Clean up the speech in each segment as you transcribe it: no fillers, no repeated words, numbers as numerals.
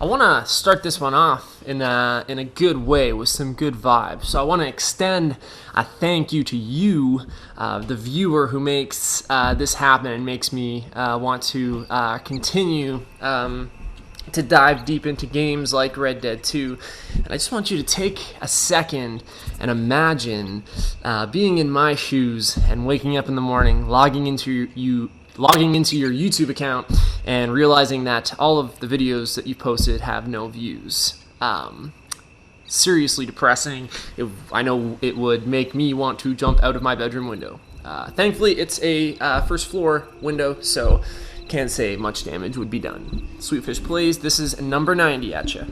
I want to start this one off in a good way with some good vibes. So I want to extend a thank you to you, the viewer who makes this happen and makes me want to continue to dive deep into games like Red Dead 2. And I just want you to take a second and imagine being in my shoes and waking up in the morning, logging into your YouTube account and realizing that all of the videos that you posted have no views. Seriously depressing. I know it would make me want to jump out of my bedroom window. Thankfully, it's a first floor window, so can't say much damage would be done. Sweetfish Plays, this is number 90 at you.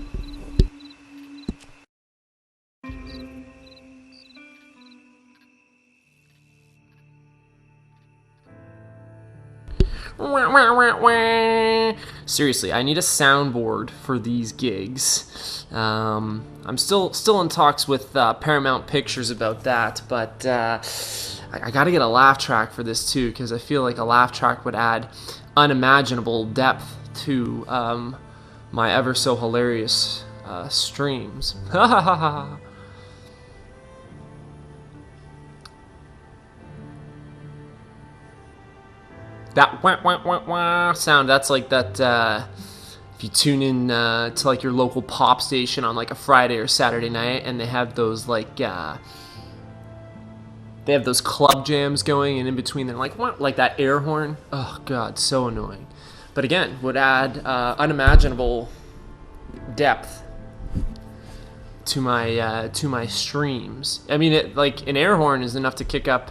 Seriously, I need a soundboard for these gigs. I'm still in talks with Paramount Pictures about that, but I gotta get a laugh track for this too, because I feel like a laugh track would add unimaginable depth to my ever so hilarious streams. That wah, wah, wah, wah sound, that's like that if you tune in to like your local pop station on like a Friday or Saturday night, and they have those like they have those club jams going, and in between they're like that air horn. Oh god, so annoying. But again, would add unimaginable depth to my streams. I mean, like an air horn is enough to kick up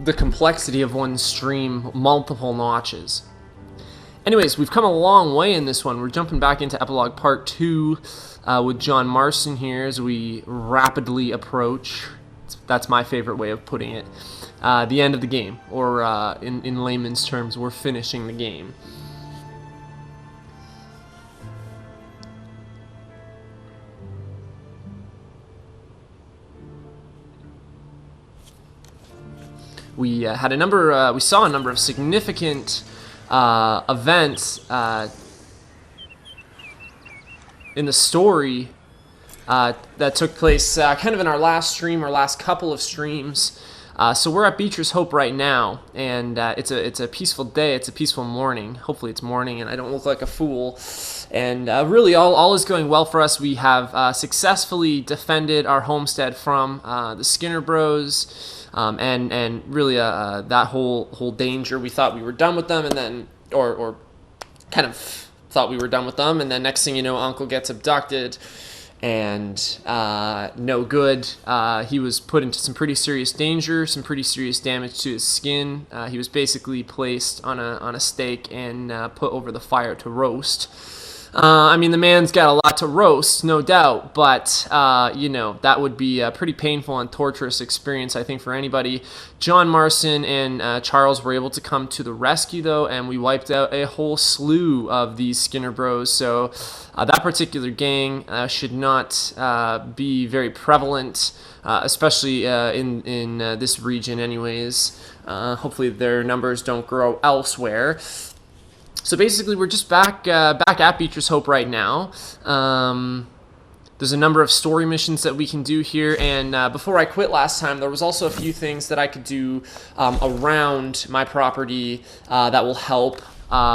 the complexity of one stream multiple notches. Anyways, we've come a long way in this one. We're jumping back into Epilogue Part 2 with John Marston here as we rapidly approach, that's my favorite way of putting it, the end of the game, or in layman's terms, we're finishing the game. We had we saw a number of significant events in the story that took place kind of in our last stream, our last couple of streams. So we're at Beecher's Hope right now, and it's a peaceful day. It's a peaceful morning. Hopefully it's morning, and I don't look like a fool. And really, all is going well for us. We have successfully defended our homestead from the Skinner Bros. And really that whole danger, we thought we were done with them, and then or kind of thought we were done with them, and then next thing you know, Uncle gets abducted, and no good. He was put into some pretty serious danger, some pretty serious damage to his skin. He was basically placed on a stake and put over the fire to roast. I mean, the man's got a lot to roast, no doubt, but, that would be a pretty painful and torturous experience, I think, for anybody. John Marston and Charles were able to come to the rescue, though, and we wiped out a whole slew of these Skinner Bros, so that particular gang should not be very prevalent, especially in this region anyways. Hopefully their numbers don't grow elsewhere. So basically, we're just back at Beecher's Hope right now. There's a number of story missions that we can do here, and before I quit last time, there was also a few things that I could do around my property that will help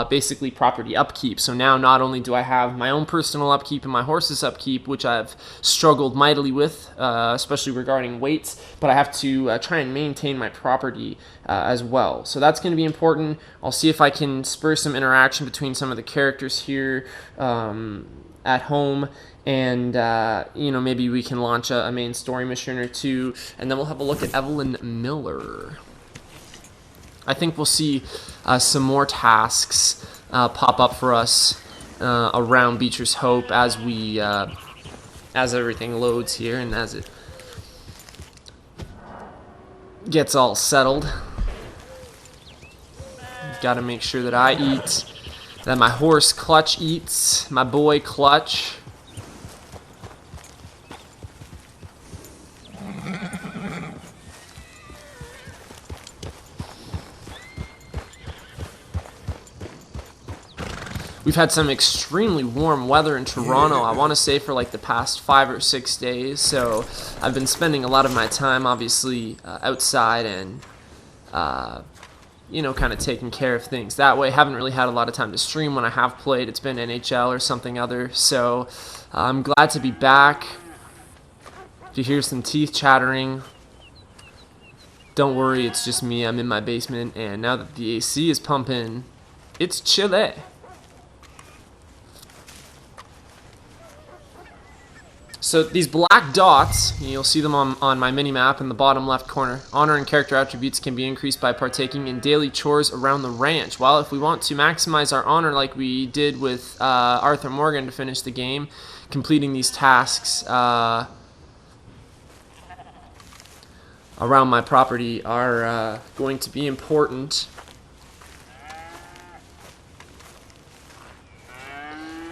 basically property upkeep. So now not only do I have my own personal upkeep and my horse's upkeep, which I've struggled mightily with, especially regarding weights, but I have to try and maintain my property as well. So that's going to be important. I'll see if I can spur some interaction between some of the characters here at home, and maybe we can launch a main story mission or two, and then we'll have a look at Evelyn Miller. I think we'll see some more tasks pop up for us around Beecher's Hope as we as everything loads here and as it gets all settled. Got to make sure that I eat, that my horse Clutch eats, my boy Clutch. We've had some extremely warm weather in Toronto, I want to say for like the past 5 or 6 days, so I've been spending a lot of my time obviously outside and you know, kind of taking care of things that way. Haven't really had a lot of time to stream. When I have played, it's been NHL or something other, so I'm glad to be back. If you hear some teeth chattering, don't worry, it's just me. I'm in my basement, and now that the AC is pumping, it's chilly. So these black dots, you'll see them on my mini-map in the bottom left corner. Honor and character attributes can be increased by partaking in daily chores around the ranch. Well, if we want to maximize our honor like we did with Arthur Morgan to finish the game, completing these tasks around my property are going to be important.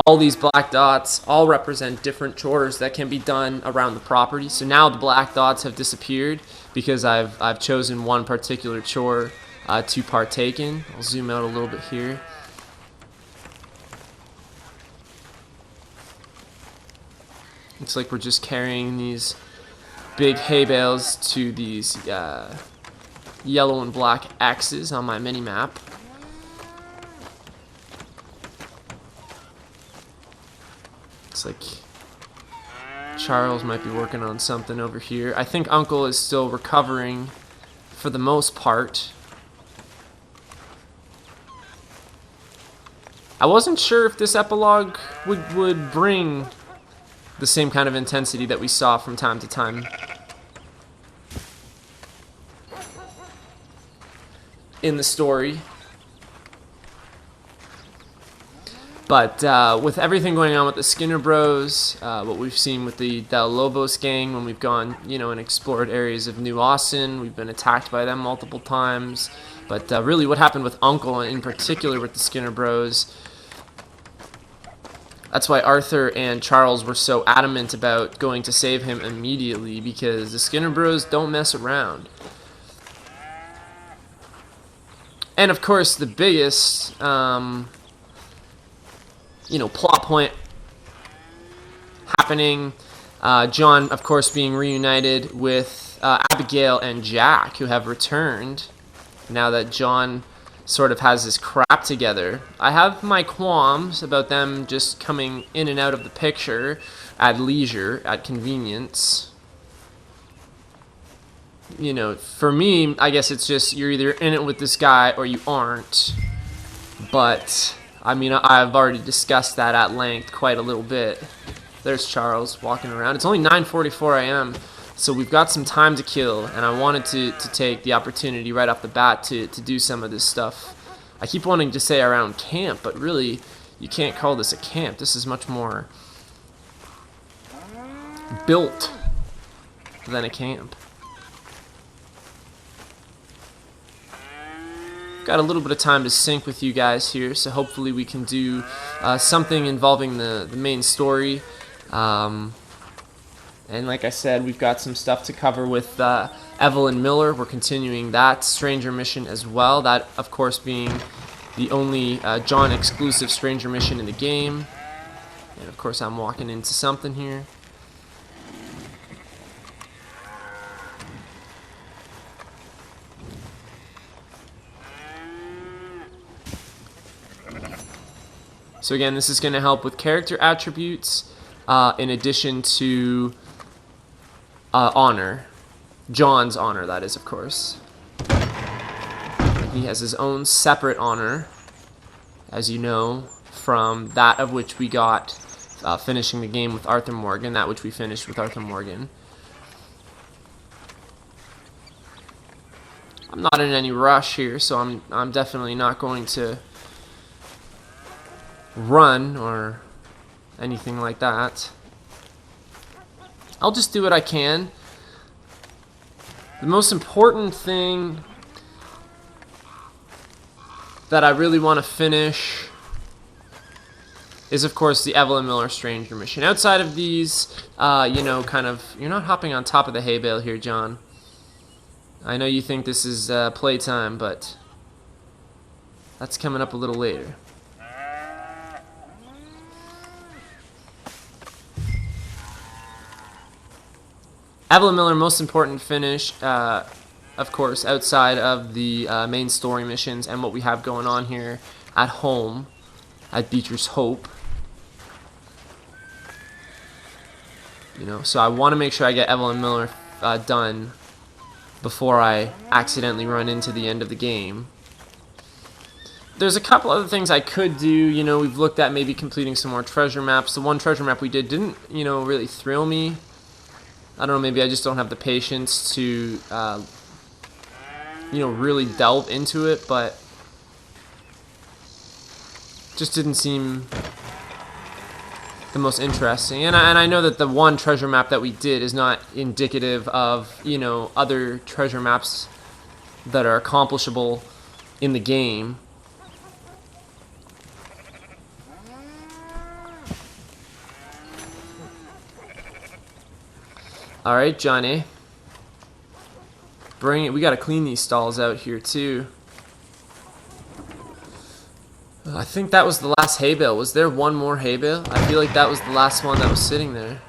All these black dots all represent different chores that can be done around the property. So now the black dots have disappeared because I've chosen one particular chore to partake in. I'll zoom out a little bit here. Looks like we're just carrying these big hay bales to these yellow and black X's on my mini map. Looks like Charles might be working on something over here. I think Uncle is still recovering for the most part. I wasn't sure if this epilogue would bring the same kind of intensity that we saw from time to time in the story. But with everything going on with the Skinner Bros, what we've seen with the Del Lobos gang when we've gone, you know, and explored areas of New Austin, we've been attacked by them multiple times. But really what happened with Uncle, in particular with the Skinner Bros, that's why Arthur and Charles were so adamant about going to save him immediately, because the Skinner Bros don't mess around. And of course the biggest you know, plot point happening, John, of course, being reunited with Abigail and Jack, who have returned now that John sort of has his crap together. I have my qualms about them just coming in and out of the picture at leisure, at convenience. You know, for me, I guess it's just you're either in it with this guy or you aren't. But I mean, I've already discussed that at length quite a little bit. There's Charles walking around. It's only 9:44 a.m., so we've got some time to kill, and I wanted to take the opportunity right off the bat to do some of this stuff. I keep wanting to say around camp, but really, you can't call this a camp. This is much more built than a camp. Got a little bit of time to sync with you guys here, so hopefully we can do something involving the main story. And like I said, we've got some stuff to cover with Evelyn Miller. We're continuing that Stranger mission as well. That, of course, being the only John exclusive Stranger mission in the game. And of course, I'm walking into something here. So again, this is going to help with character attributes in addition to honor. John's honor, that is, of course. He has his own separate honor, as you know, from that of which we got finishing the game with Arthur Morgan, that which we finished with Arthur Morgan. I'm not in any rush here, so I'm definitely not going to run or anything like that. I'll just do what I can. The most important thing that I really want to finish is, of course, the Evelyn Miller Stranger mission. Outside of these, you know, kind of, you're not hopping on top of the hay bale here, John. I know you think this is playtime, but that's coming up a little later. Evelyn Miller, most important finish, of course, outside of the main story missions and what we have going on here at home at Beecher's Hope. You know, so I want to make sure I get Evelyn Miller done before I accidentally run into the end of the game. There's a couple other things I could do. You know, we've looked at maybe completing some more treasure maps. The one treasure map we did didn't, you know, really thrill me. I don't know, maybe I just don't have the patience to, you know, really delve into it, but just didn't seem the most interesting. And I know that the one treasure map that we did is not indicative of, you know, other treasure maps that are accomplishable in the game. Alright, Johnny. Bring it. We gotta clean these stalls out here too. I think that was the last hay bale. Was there one more hay bale? I feel like that was the last one that was sitting there.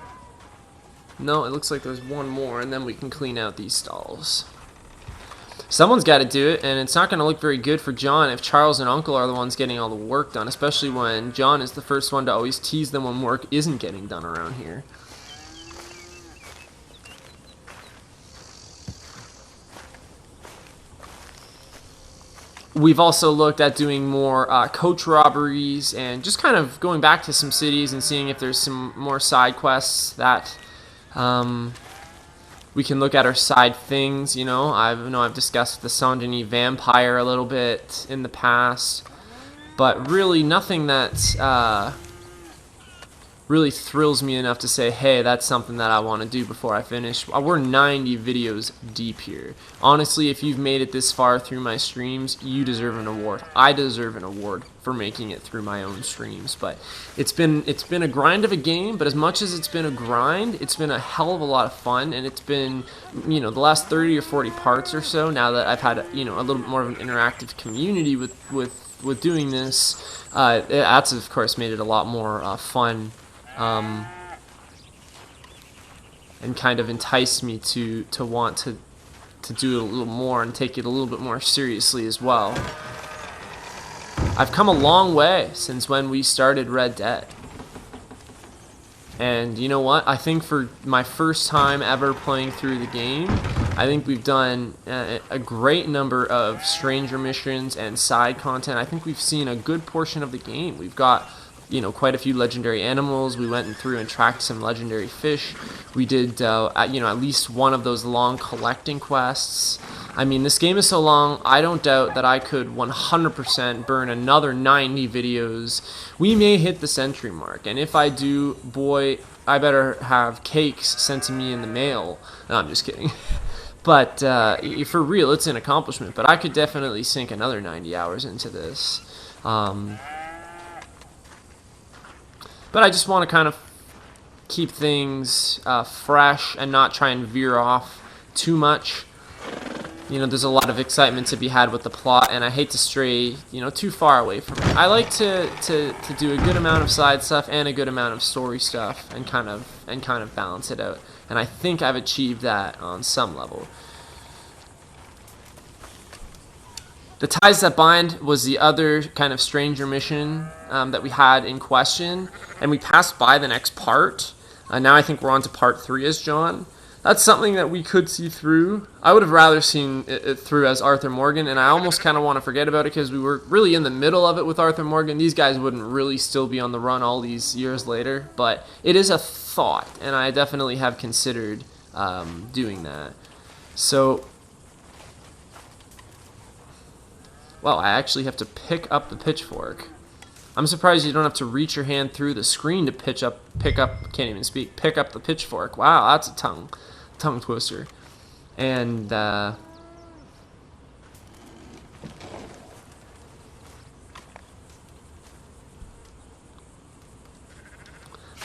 No, it looks like there's one more, and then we can clean out these stalls. Someone's got to do it, and it's not going to look very good for John if Charles and Uncle are the ones getting all the work done, especially when John is the first one to always tease them when work isn't getting done around here. We've also looked at doing more coach robberies and just kind of going back to some cities and seeing if there's some more side quests that we can look at, our side things. You know, I've discussed the Saint-Denis vampire a little bit in the past, but really nothing that really thrills me enough to say, hey, that's something that I want to do before I finish. We're 90 videos deep here. Honestly, if you've made it this far through my streams, you deserve an award. I deserve an award for making it through my own streams. But it's been a grind of a game, but as much as it's been a grind, it's been a hell of a lot of fun, and it's been, you know, the last 30 or 40 parts or so, now that I've had, you know, a little bit more of an interactive community with doing this, that's of course made it a lot more fun. And kind of enticed me to want to do it a little more and take it a little bit more seriously as well. I've come a long way since when we started Red Dead. And you know what? I think for my first time ever playing through the game, I think we've done a great number of stranger missions and side content. I think we've seen a good portion of the game. We've got, you know, quite a few legendary animals. We went through and tracked some legendary fish. We did, you know, at least one of those long collecting quests. I mean, this game is so long, I don't doubt that I could 100% burn another 90 videos. We may hit the century mark, and if I do, boy, I better have cakes sent to me in the mail. No, I'm just kidding. But for real, it's an accomplishment. But I could definitely sink another 90 hours into this. But I just want to kind of keep things fresh and not try and veer off too much. You know, there's a lot of excitement to be had with the plot, and I hate to stray, you know, too far away from it. I like to do a good amount of side stuff and a good amount of story stuff, and kind of balance it out. And I think I've achieved that on some level. The Ties That Bind was the other kind of stranger mission that we had in question, and we passed by the next part. Now I think we're on to part 3 as John. That's something that we could see through. I would have rather seen it through as Arthur Morgan, and I almost kind of want to forget about it because we were really in the middle of it with Arthur Morgan. These guys wouldn't really still be on the run all these years later, but it is a thought, and I definitely have considered doing that. So, well, I actually have to pick up the pitchfork. I'm surprised you don't have to reach your hand through the screen to pick up, pick up the pitchfork. Wow, that's a tongue twister. And the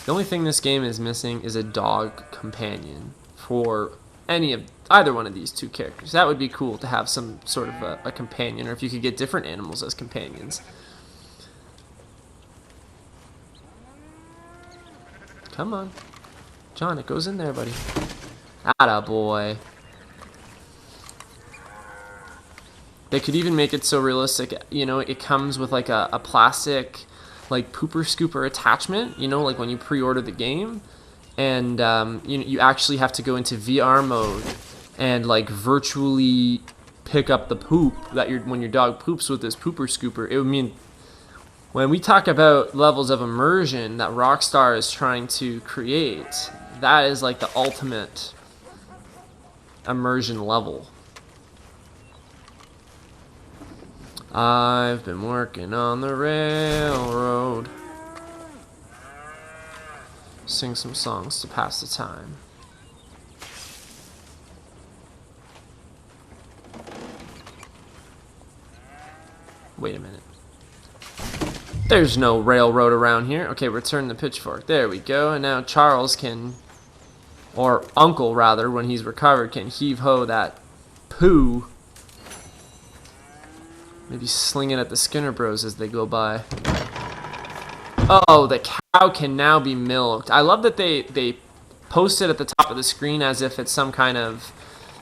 only thing this game is missing is a dog companion for either one of these two characters. That would be cool to have some sort of a companion, or if you could get different animals as companions. Come on. John, it goes in there, buddy. Atta boy. They could even make it so realistic, you know, it comes with like a plastic, like pooper scooper attachment, you know, like when you pre-order the game, and you actually have to go into VR mode and like virtually pick up the poop that when your dog poops with this pooper scooper. It would mean when we talk about levels of immersion that Rockstar is trying to create, that is like the ultimate immersion level. I've been working on the railroad. Sing some songs to pass the time. Wait a minute. There's no railroad around here. Okay, return the pitchfork. There we go. And now Charles can, or Uncle rather, when he's recovered, can heave-ho that poo. Maybe sling it at the Skinner Bros as they go by. Oh, the cow can now be milked. I love that they post it at the top of the screen as if it's some kind of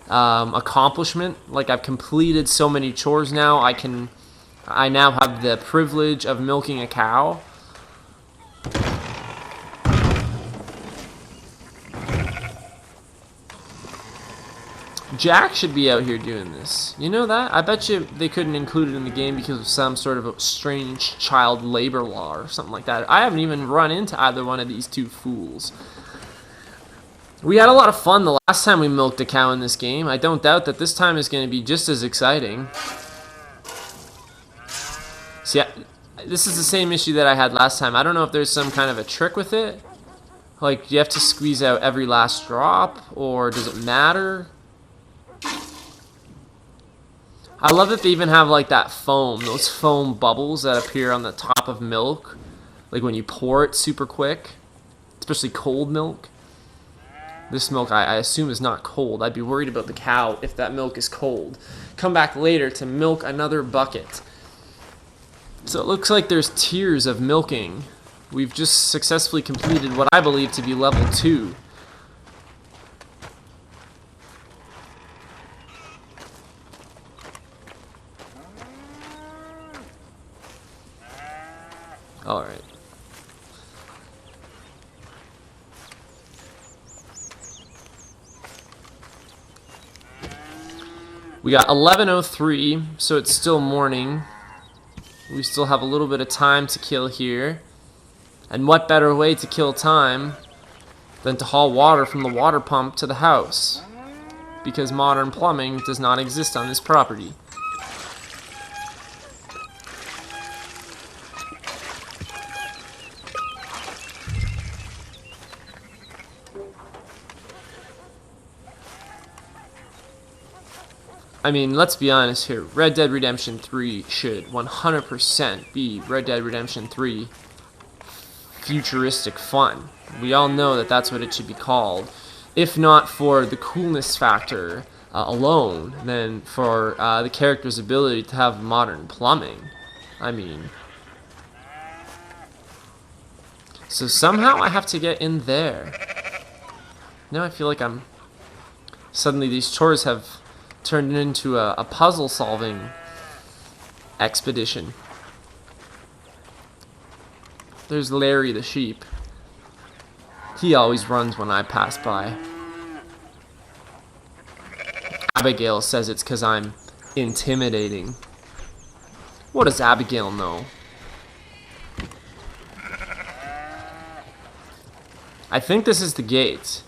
accomplishment. Like, I've completed so many chores now. I now have the privilege of milking a cow. Jack should be out here doing this. You know that? I bet you they couldn't include it in the game because of some sort of a strange child labor law or something like that. I haven't even run into either one of these two fools. We had a lot of fun the last time we milked a cow in this game. I don't doubt that this time is going to be just as exciting. See, this is the same issue that I had last time. I don't know if there's some kind of a trick with it. Like, do you have to squeeze out every last drop, or does it matter? I love that they even have like that foam, those foam bubbles that appear on the top of milk, like when you pour it super quick, especially cold milk. This milk I assume is not cold. I'd be worried about the cow if that milk is cold. Come back later to milk another bucket. So it looks like there's tiers of milking. We've just successfully completed what I believe to be level 2. Alright. We got 11:03, so it's still morning. We still have a little bit of time to kill here. And what better way to kill time than to haul water from the water pump to the house? Because modern plumbing does not exist on this property. I mean, let's be honest here. Red Dead Redemption 3 should 100% be Red Dead Redemption 3 futuristic fun. We all know that that's what it should be called. If not for the coolness factor alone, then for the character's ability to have modern plumbing. I mean... So somehow I have to get in there. Now I feel like I'm... Suddenly these chores have turned into a puzzle-solving expedition. There's Larry the sheep. He always runs when I pass by. Abigail says it's because I'm intimidating. What does Abigail know? I think this is the gate.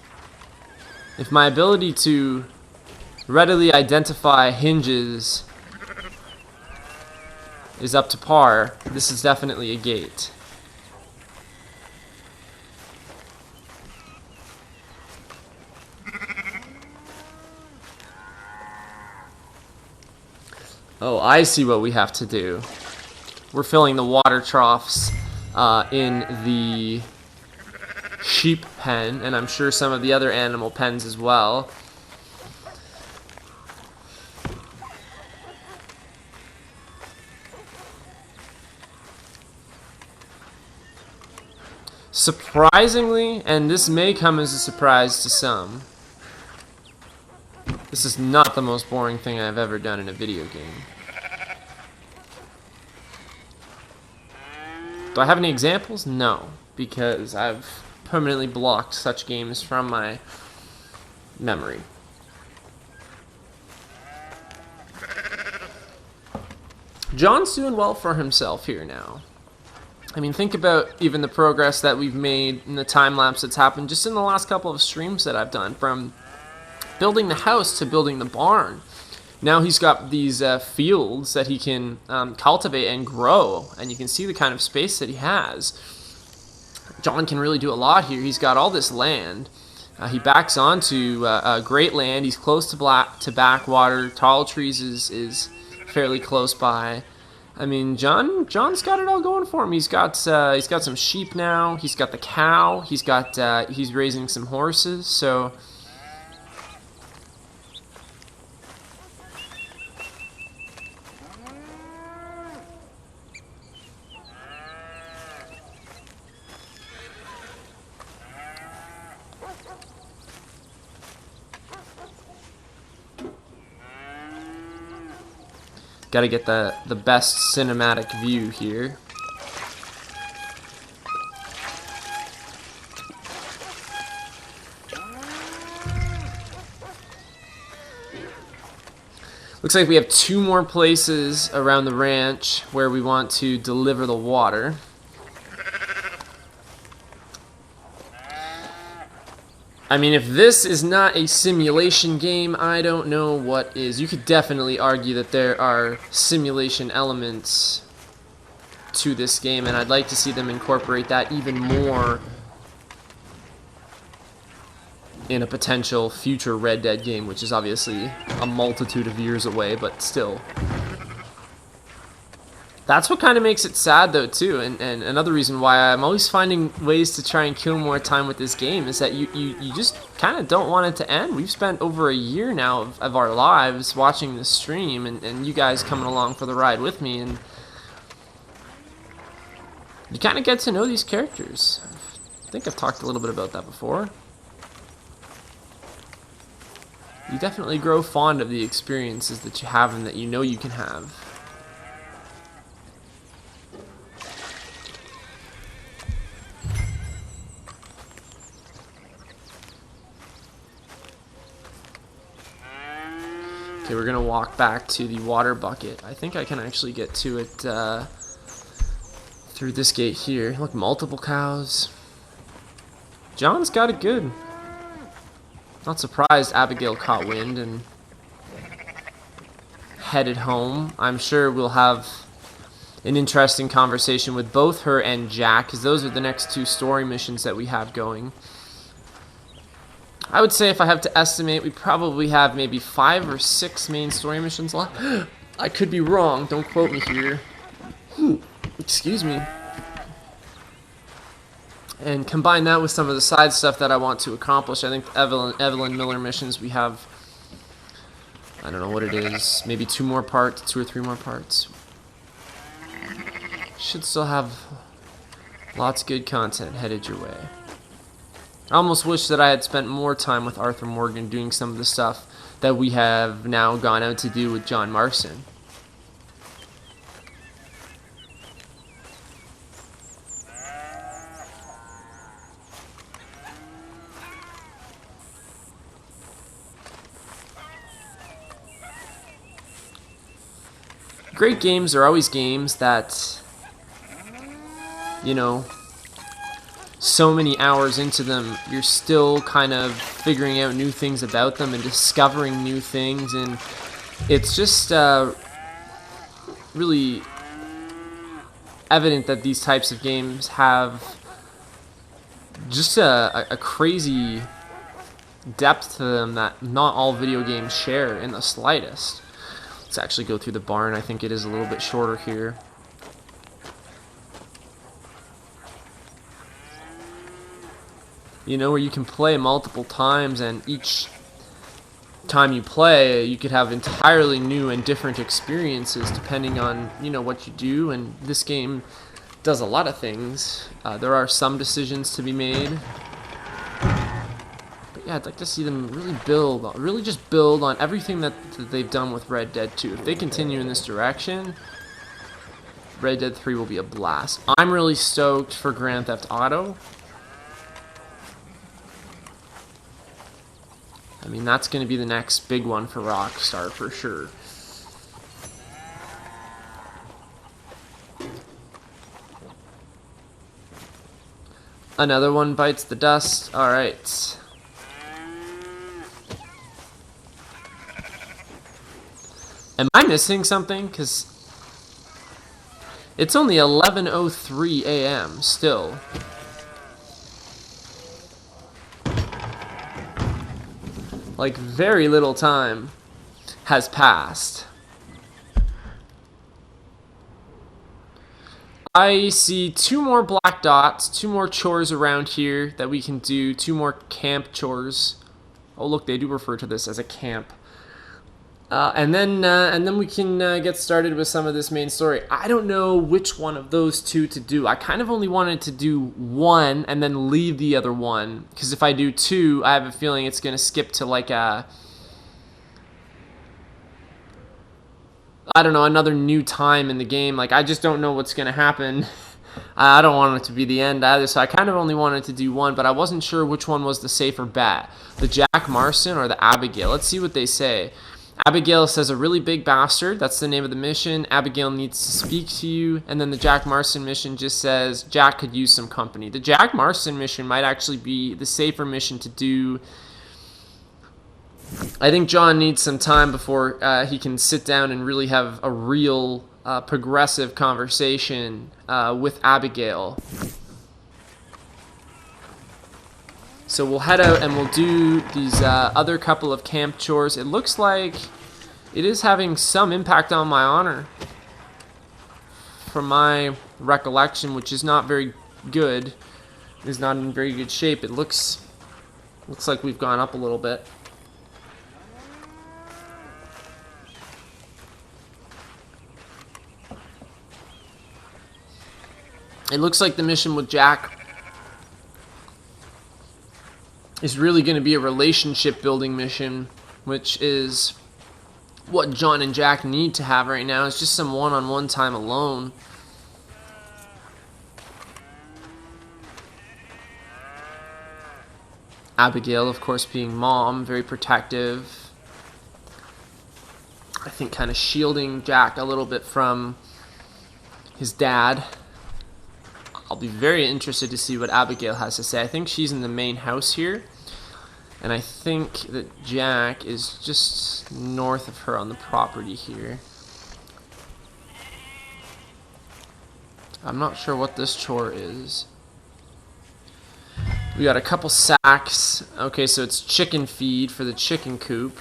If my ability to readily identify hinges is up to par, this is definitely a gate. Oh, I see what we have to do. We're filling the water troughs in the sheep pen, and I'm sure some of the other animal pens as well. Surprisingly, and this may come as a surprise to some, This is not the most boring thing I've ever done in a video game. Do I have any examples? No, because I've permanently blocked such games from my memory. John's doing well for himself here now. I mean, think about even the progress that we've made in the time lapse that's happened just in the last couple of streams that I've done, from building the house to building the barn. Now he's got these fields that he can cultivate and grow, and you can see the kind of space that he has. John can really do a lot here. He's got all this land. He backs onto great land. He's close to backwater. Tall Trees is fairly close by. I mean, John's got it all going for him. He's got some sheep now. He's got the cow. He's raising some horses. So got to get the best cinematic view here. Looks like we have 2 more places around the ranch where we want to deliver the water. I mean, if this is not a simulation game, I don't know what is. You could definitely argue that there are simulation elements to this game, and I'd like to see them incorporate that even more in a potential future Red Dead game, which is obviously a multitude of years away, but still. That's what kind of makes it sad, though, too, and another reason why I'm always finding ways to try and kill more time with this game is that you just kind of don't want it to end. We've spent over a year now of our lives watching this stream, and you guys coming along for the ride with me, and you kind of get to know these characters. I think I've talked a little bit about that before. You definitely grow fond of the experiences that you have and that you know you can have. Okay, we're gonna walk back to the water bucket. I think I can actually get to it through this gate here. Look, multiple cows. John's got it good. Not surprised Abigail caught wind and headed home. I'm sure we'll have an interesting conversation with both her and Jack, because those are the next 2 story missions that we have going. I would say, if I have to estimate, we probably have maybe 5 or 6 main story missions left. I could be wrong, don't quote me here. Excuse me. And combine that with some of the side stuff that I want to accomplish. I think Evelyn Miller missions, we have, I don't know what it is, maybe 2 more parts, 2 or 3 more parts. Should still have lots of good content headed your way. I almost wish that I had spent more time with Arthur Morgan doing some of the stuff that we have now gone out to do with John Marston. Great games are always games that, you know, so many hours into them, you're still kind of figuring out new things about them and discovering new things, and it's just really evident that these types of games have just a crazy depth to them that not all video games share in the slightest. Let's actually go through the barn. I think it is a little bit shorter here. You know, where you can play multiple times, and each time you play, you could have entirely new and different experiences depending on, you know, what you do. And this game does a lot of things. There are some decisions to be made. But yeah, I'd like to see them really just build on everything that they've done with Red Dead 2. If they continue in this direction, Red Dead 3 will be a blast. I'm really stoked for Grand Theft Auto. I mean, that's going to be the next big one for Rockstar for sure. Another one bites the dust. All right. Am I missing something? Because it's only 11:03 a.m. still. Like, very little time has passed. I see 2 more black dots, 2 more chores around here that we can do, 2 more camp chores. Oh, look, they do refer to this as a camp. And then we can get started with some of this main story. I don't know which one of those 2 to do. I kind of only wanted to do 1 and then leave the other one, because if I do 2, I have a feeling it's going to skip to like a, I don't know, another new time in the game. Like, I just don't know what's going to happen. I don't want it to be the end either, so I kind of only wanted to do 1, but I wasn't sure which one was the safer bet. The Jack Marston or the Abigail. Let's see what they say. Abigail says, a really big bastard. That's the name of the mission. Abigail needs to speak to you. And then the Jack Marston mission just says, Jack could use some company. The Jack Marston mission might actually be the safer mission to do. I think John needs some time before he can sit down and really have a real progressive conversation with Abigail. So we'll head out and we'll do these other couple of camp chores. It looks like it is having some impact on my honor, from my recollection, which is not very good. It is not in very good shape. It looks like we've gone up a little bit. It looks like the mission with Jack is really going to be a relationship building mission, which is what John and Jack need to have right now. It's just some one-on-one time alone. Abigail, of course, being mom, very protective. I think kind of shielding Jack a little bit from his dad. I'll be very interested to see what Abigail has to say. I think she's in the main house here. And I think that Jack is just north of her on the property here. I'm not sure what this chore is. We got a couple sacks. Okay, so it's chicken feed for the chicken coop.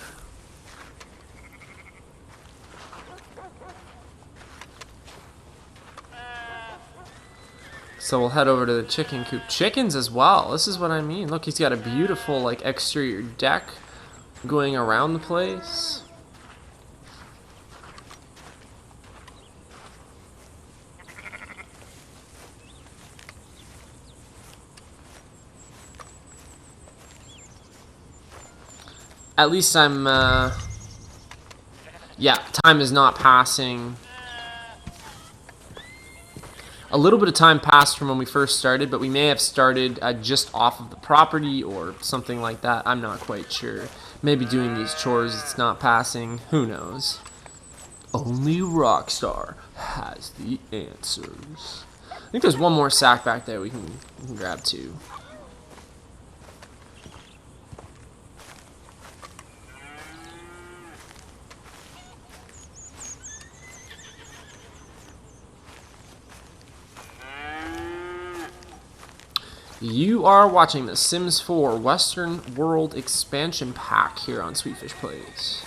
So we'll head over to the chicken coop. Chickens as well. This is what I mean. Look, he's got a beautiful like exterior deck going around the place. At least I'm, yeah, time is not passing. A little bit of time passed from when we first started, but we may have started just off of the property or something like that. I'm not quite sure. Maybe doing these chores, it's not passing. Who knows? Only Rockstar has the answers. I think there's one more sack back there we can grab too. You are watching the Sims 4 Western World Expansion Pack here on Sweetfish Plays.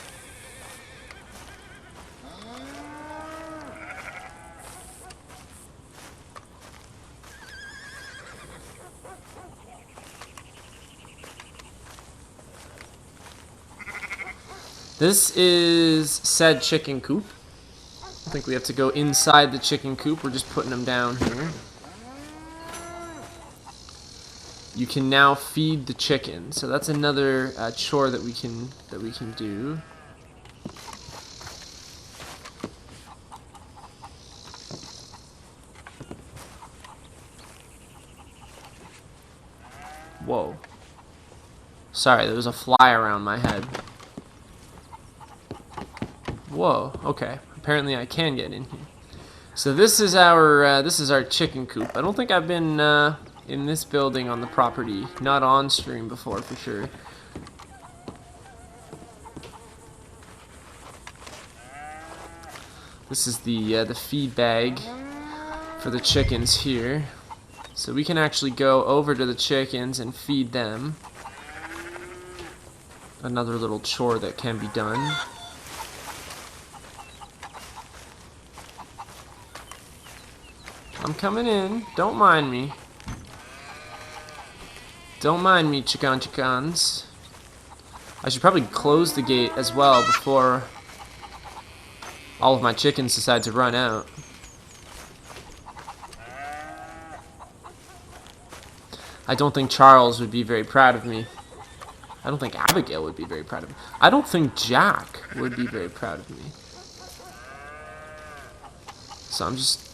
This is said chicken coop. I think we have to go inside the chicken coop. We're just putting them down here. you can now feed the chicken. So that's another chore that we can do. Whoa. Sorry, there was a fly around my head. Whoa, okay. Apparently I can get in here. So this is our chicken coop. I don't think I've been in this building on the property, not on stream before for sure. This is the feed bag for the chickens here. So we can actually go over to the chickens and feed them. Another little chore that can be done. I'm coming in. Don't mind me. Don't mind me, chickens. I should probably close the gate as well before all of my chickens decide to run out. I don't think Charles would be very proud of me. I don't think Abigail would be very proud of me. I don't think Jack would be very proud of me. So I'm just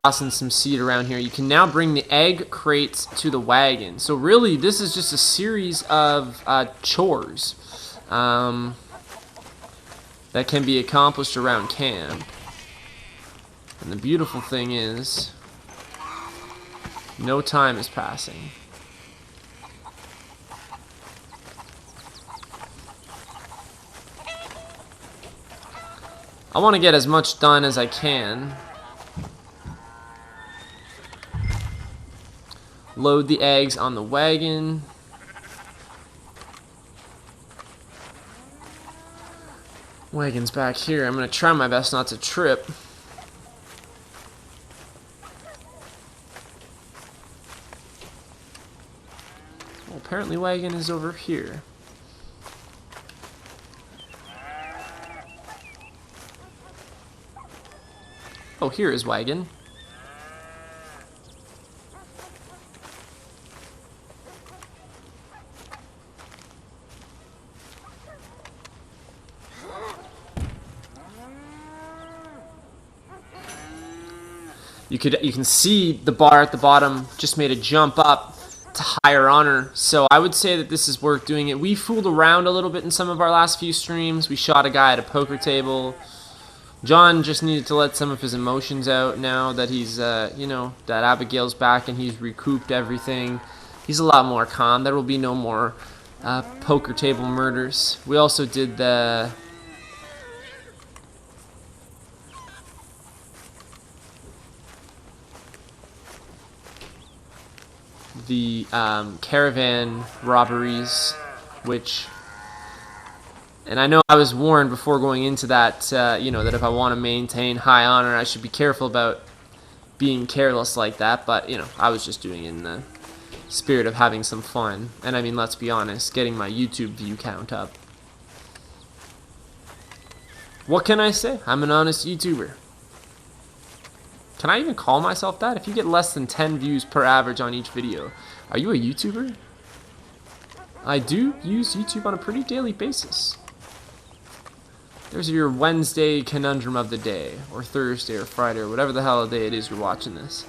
tossing some seed around here. You can now bring the egg crates to the wagon. So really, this is just a series of chores that can be accomplished around camp. And the beautiful thing is, no time is passing. I want to get as much done as I can. Load the eggs on the wagon. Wagon's back here. I'm going to try my best not to trip. Well, apparently wagon is over here. Oh, here is wagon. You can see the bar at the bottom just made a jump up to higher honor. So I would say that this is worth doing it. We fooled around a little bit in some of our last few streams. We shot a guy at a poker table. John just needed to let some of his emotions out now that he's, you know, that Abigail's back and he's recouped everything. He's a lot more calm. There will be no more poker table murders. We also did the caravan robberies, which, and I know I was warned before going into that, you know, that if I want to maintain high honor, I should be careful about being careless like that, but, you know, I was just doing it in the spirit of having some fun, and I mean, let's be honest, getting my YouTube view count up. What can I say? I'm an honest YouTuber. Can I even call myself that? If you get less than 10 views per average on each video, are you a YouTuber? I do use YouTube on a pretty daily basis. There's your Wednesday conundrum of the day, or Thursday or Friday, or whatever the hell day it is you're watching this.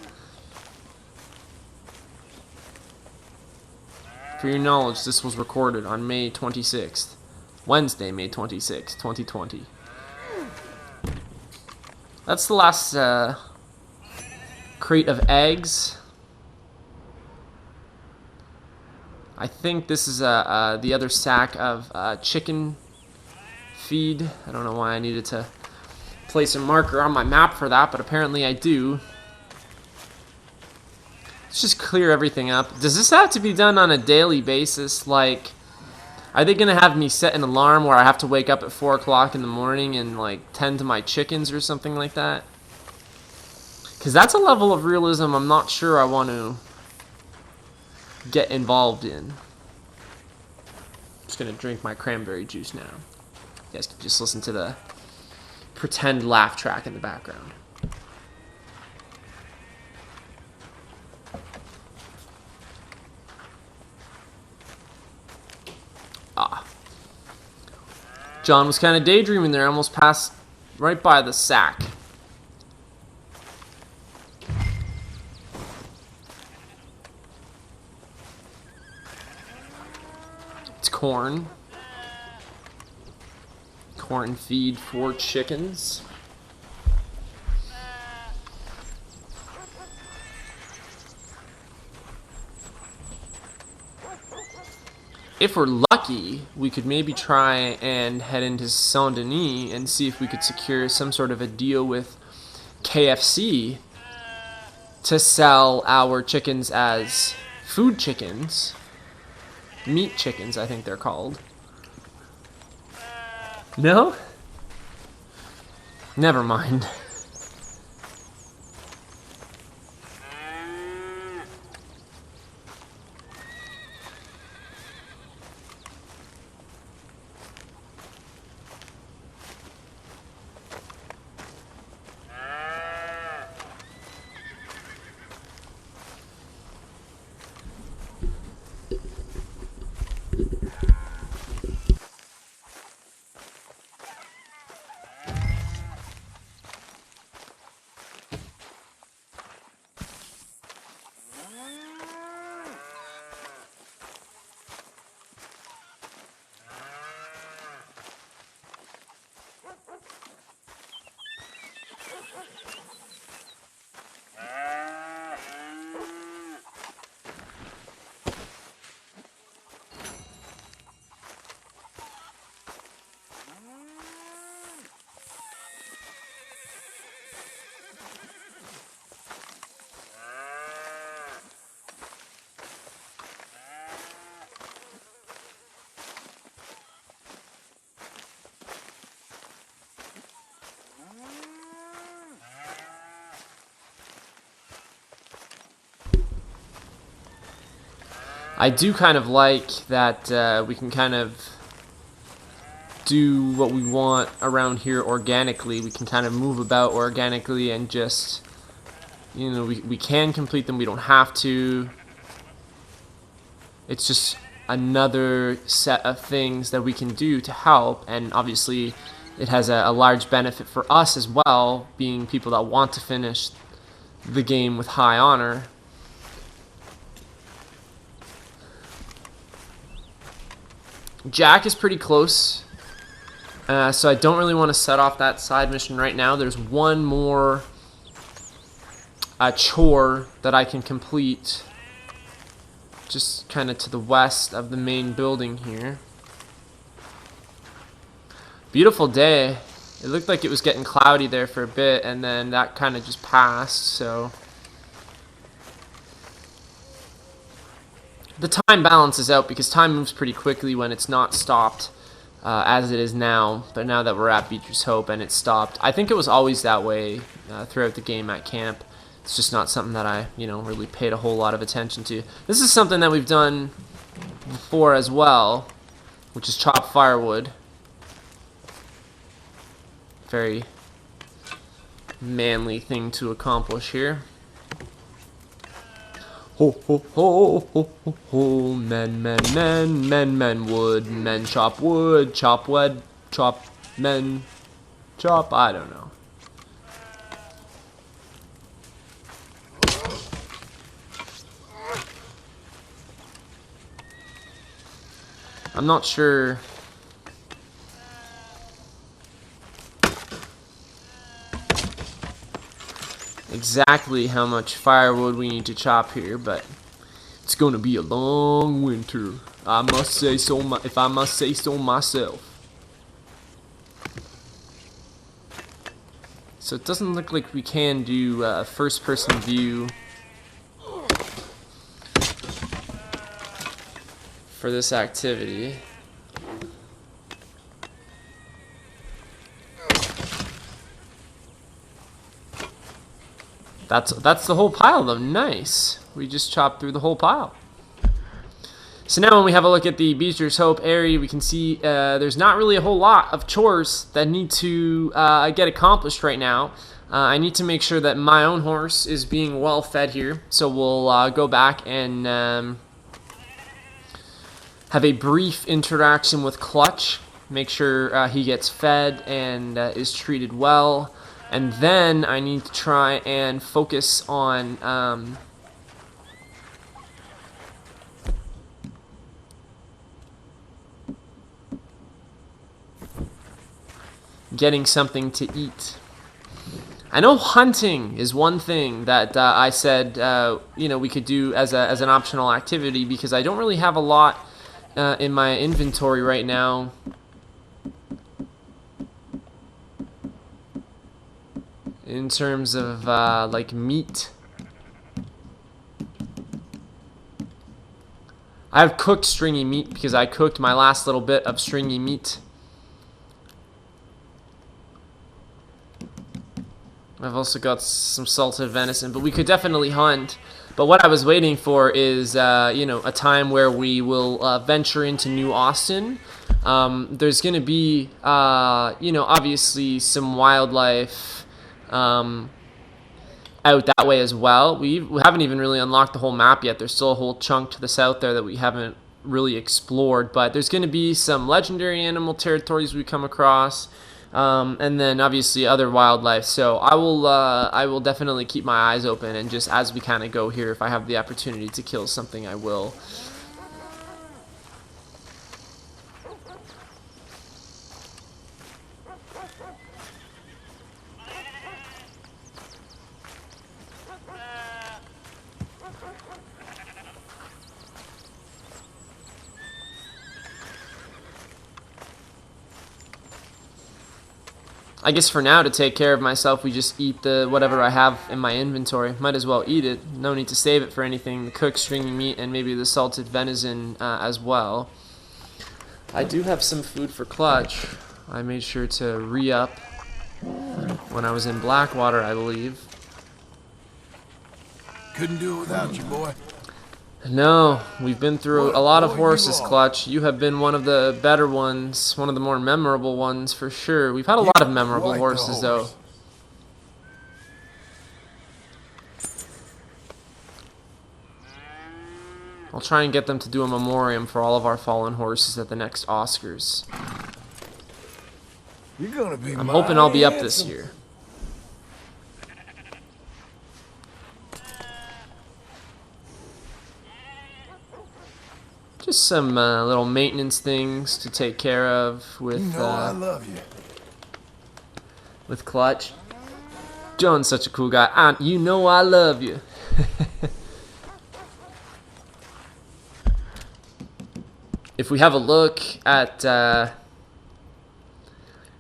For your knowledge, this was recorded on May 26th. Wednesday, May 26th, 2020. That's the last crate of eggs. I think this is the other sack of chicken feed. I don't know why I needed to place a marker on my map for that, but apparently I do. Let's just clear everything up. Does this have to be done on a daily basis? Like, are they going to have me set an alarm where I have to wake up at 4 o'clock in the morning and, like, tend to my chickens or something like that? Because that's a level of realism I'm not sure I want to get involved in. I'm just going to drink my cranberry juice now. You guys can just listen to the pretend laugh track in the background. John was kind of daydreaming there. Almost passed right by the sack. It's corn. Corn feed for chickens. If we're lucky, we could maybe try and head into Saint Denis and see if we could secure some sort of a deal with KFC to sell our chickens as food chickens. Meat chickens, I think they're called. No? Never mind. I do kind of like that we can kind of do what we want around here organically. We can kind of move about organically and just, you know, we can complete them. We don't have to. It's just another set of things that we can do to help, and obviously it has a large benefit for us as well, being people that want to finish the game with high honor. Jack is pretty close, so I don't really want to set off that side mission right now. There's one more chore that I can complete just kind of to the west of the main building here. Beautiful day. It looked like it was getting cloudy there for a bit, and then that kind of just passed, so the time balances out because time moves pretty quickly when it's not stopped as it is now. But now that we're at Beecher's Hope and it's stopped, I think it was always that way throughout the game at camp. It's just not something that I, really paid a whole lot of attention to. This is something that we've done before as well, which is chop firewood. Very manly thing to accomplish here. Ho ho ho ho ho ho, men wood, chop wood, chop wood, chop men, chop, I don't know. I'm not sure exactly how much firewood we need to chop here, but it's going to be a long winter. I must say so, if I must say so myself. So it doesn't look like we can do a first-person view for this activity. That's the whole pile though. Nice. We just chopped through the whole pile. So now when we have a look at the Beecher's Hope area, we can see there's not really a whole lot of chores that need to get accomplished right now. I need to make sure that my own horse is being well fed here. So we'll go back and have a brief interaction with Clutch make sure he gets fed and is treated well. And then I need to try and focus on getting something to eat. I know hunting is one thing that I said we could do as an optional activity, because I don't really have a lot in my inventory right now. In terms of like meat. I have cooked stringy meat because I cooked my last little bit of stringy meat. I've also got some salted venison, but we could definitely hunt. But what I was waiting for is, a time where we will venture into New Austin. There's going to be, obviously some wildlife out that way as well. We haven't even really unlocked the whole map yet. There's still a whole chunk to the south there that we haven't really explored. But there's going to be some legendary animal territories we come across. And then obviously other wildlife. So I will definitely keep my eyes open, and just as we kind of go here, if I have the opportunity to kill something, I will. I guess for now, to take care of myself, we just eat the whatever I have in my inventory. Might as well eat it. No need to save it for anything. The cooked stringy meat and maybe the salted venison as well. I do have some food for Clutch. I made sure to re-up when I was in Blackwater, I believe. Couldn't do it without you, boy. No, we've been through a lot of horses, Clutch. You have been one of the better ones, one of the more memorable ones for sure. We've had a lot of memorable horses, though. I'll try and get them to do a memoriam for all of our fallen horses at the next Oscars. You're gonna be I'm hoping I'll be up this year. Just some little maintenance things to take care of with I love you. With Clutch. John's such a cool guy. I love you. If we have a look at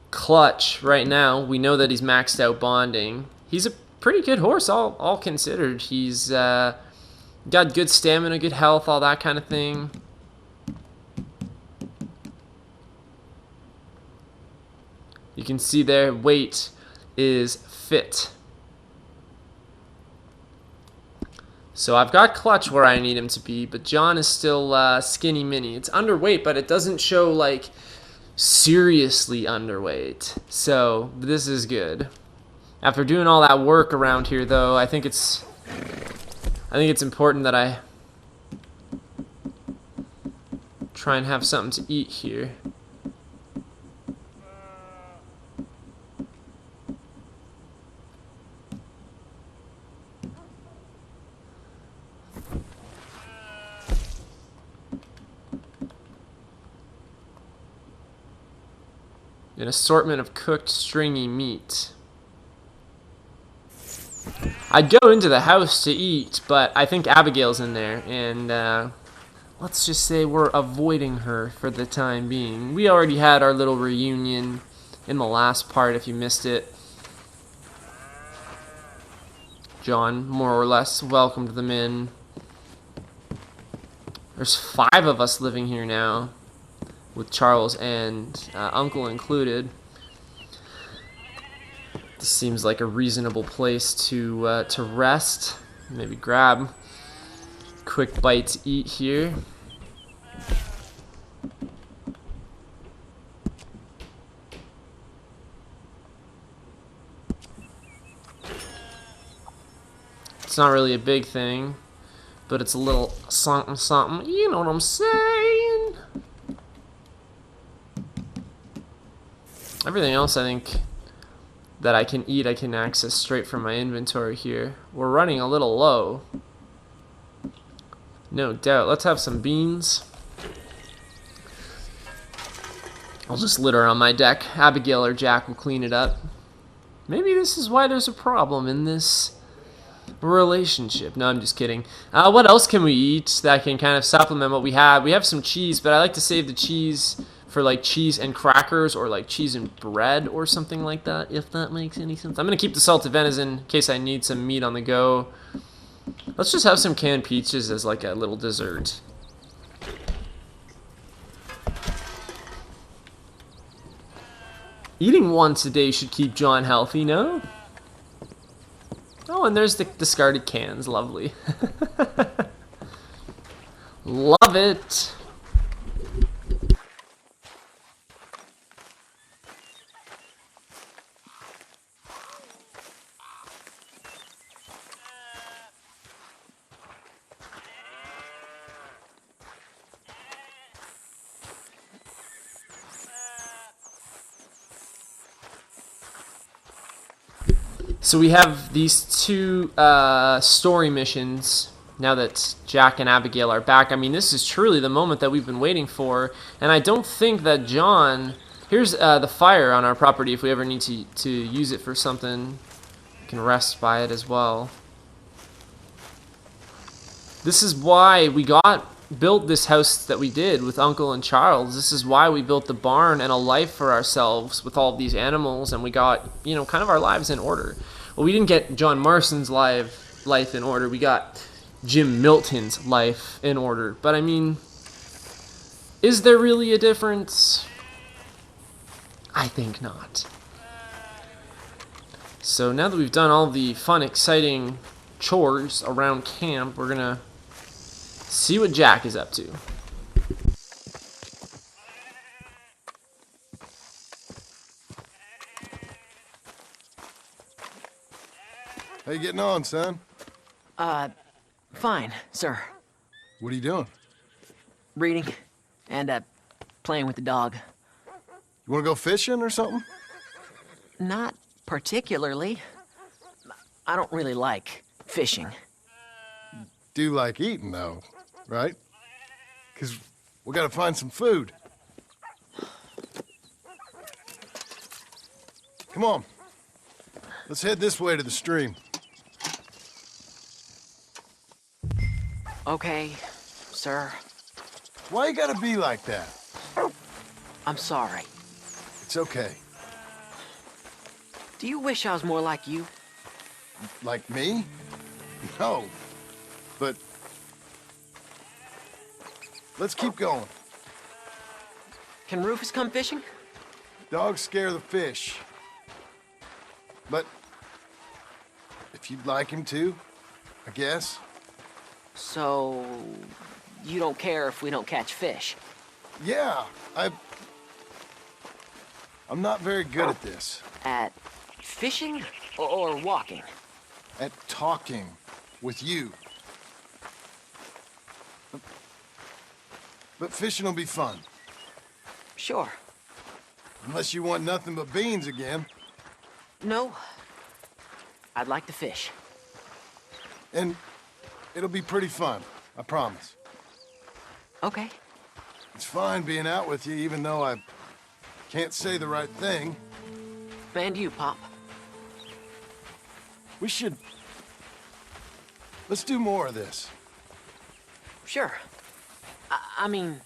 Clutch right now, we know that he's maxed out bonding. He's a pretty good horse, all considered. He's got good stamina, good health, all that kind of thing. You can see there, weight is fit. So I've got Clutch where I need him to be, but John is still skinny mini. It's underweight, but it doesn't show like seriously underweight. So this is good. After doing all that work around here, though, I think it's important that I try and have something to eat here. An assortment of cooked stringy meat. I'd go into the house to eat, but I think Abigail's in there, and let's just say we're avoiding her for the time being. We already had our little reunion in the last part, if you missed it. John, more or less, welcomed them in. There's 5 of us living here now, with Charles and Uncle included. This seems like a reasonable place to rest. Maybe grab a quick bite to eat here. It's not really a big thing, but it's a little something something. You know what I'm saying? Everything else I think that I can eat, I can access straight from my inventory here. We're running a little low. No doubt. Let's have some beans. I'll just litter on my deck. Abigail or Jack will clean it up. Maybe this is why there's a problem in this relationship. No, I'm just kidding. What else can we eat that can kind of supplement what we have? We have some cheese, but I like to save the cheese for like cheese and crackers or like cheese and bread or something like that, if that makes any sense. I'm going to keep the salted venison in case I need some meat on the go. Let's just have some canned peaches as like a little dessert. Eating once a day should keep John healthy, no? Oh, and there's the discarded cans. Lovely. Love it. So we have these two story missions now that Jack and Abigail are back. I mean, this is truly the moment that we've been waiting for. And I don't think that John... Here's the fire on our property if we ever need to use it for something. We can rest by it as well. This is why we built this house that we did with Uncle and Charles. This is why we built the barn and a life for ourselves with all of these animals, and we got, you know, kind of our lives in order. Well, we didn't get John Marston's life in order. We got Jim Milton's life in order. But I mean, is there really a difference? I think not. So now that we've done all the fun, exciting chores around camp, we're gonna see what Jack is up to. How you getting on, son? Fine, sir. What are you doing? Reading and, playing with the dog. You want to go fishing or something? Not particularly. I don't really like fishing. Do like eating, though, right? Because we got to find some food. Come on. Let's head this way to the stream. Okay, sir. Why you gotta be like that? I'm sorry. It's okay. Do you wish I was more like you? Like me? No. But let's keep going. Can Rufus come fishing? Dogs scare the fish. But if you'd like him to, I guess. So, you don't care if we don't catch fish? Yeah, I'm not very good at this. At fishing or walking? At talking with you. But fishing will be fun. Sure. Unless you want nothing but beans again. No. I'd like to fish. And it'll be pretty fun, I promise. Okay. It's fine being out with you, even though I can't say the right thing. And you, Pop. We should... Let's do more of this. Sure. I mean,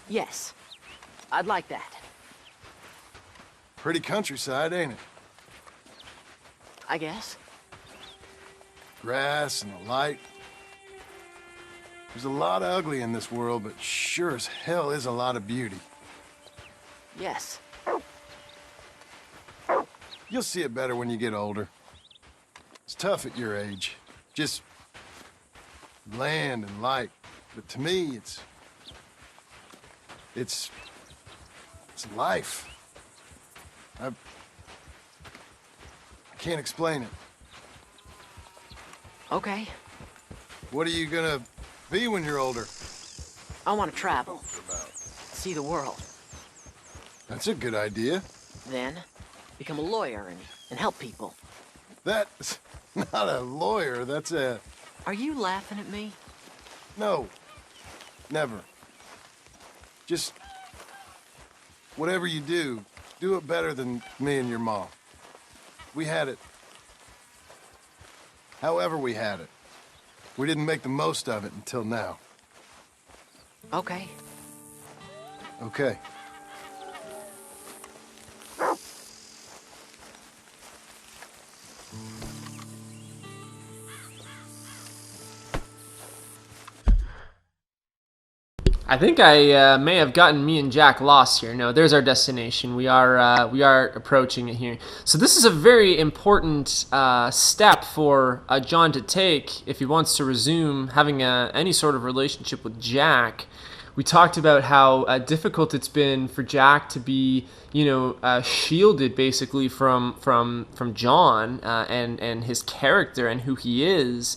yes. I'd like that. Pretty countryside, ain't it? I guess. Grass and the light. There's a lot of ugly in this world, but sure as hell is a lot of beauty. Yes. You'll see it better when you get older. It's tough at your age. Just land and light. But to me, it's life. I can't explain it. Okay. What are you gonna be when you're older? I want to travel. See the world. That's a good idea. Then, become a lawyer and help people. That's not a lawyer, that's a... Are you laughing at me? No. Never. Just... whatever you do it better than me and your mom. We had it. However we had it. We didn't make the most of it until now. Okay. Okay. I think I may have gotten me and Jack lost here. No, there's our destination. We are approaching it here. So this is a very important step for John to take if he wants to resume having any sort of relationship with Jack. We talked about how difficult it's been for Jack to be, shielded basically from John and his character and who he is.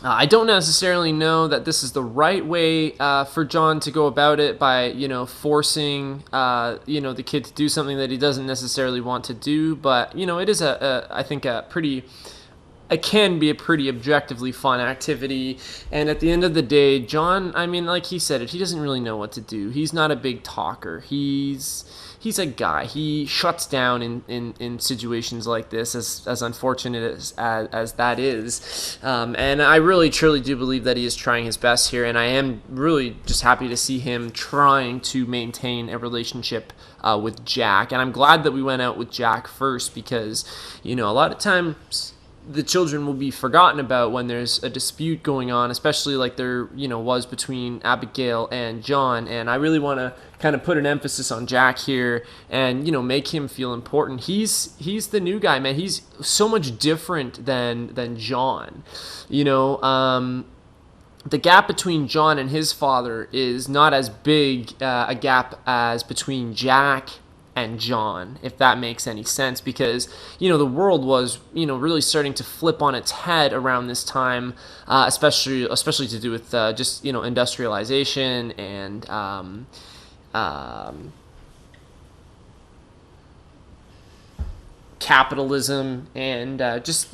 I don't necessarily know that this is the right way for John to go about it by, forcing, the kid to do something that he doesn't necessarily want to do. But, it is I think it can be a pretty objectively fun activity. And at the end of the day, John, I mean, like he said it, he doesn't really know what to do. He's not a big talker. He's a guy. He shuts down in situations like this, as unfortunate as that is. And I really, truly do believe that he is trying his best here. And I am really just happy to see him trying to maintain a relationship with Jack. And I'm glad that we went out with Jack first because, a lot of times the children will be forgotten about when there's a dispute going on, especially like there, was between Abigail and John. And I really want to kind of put an emphasis on Jack here and, make him feel important. He's the new guy, man. He's so much different than John. The gap between John and his father is not as big a gap as between Jack and John, if that makes any sense, because the world was really starting to flip on its head around this time, especially to do with just industrialization and capitalism and just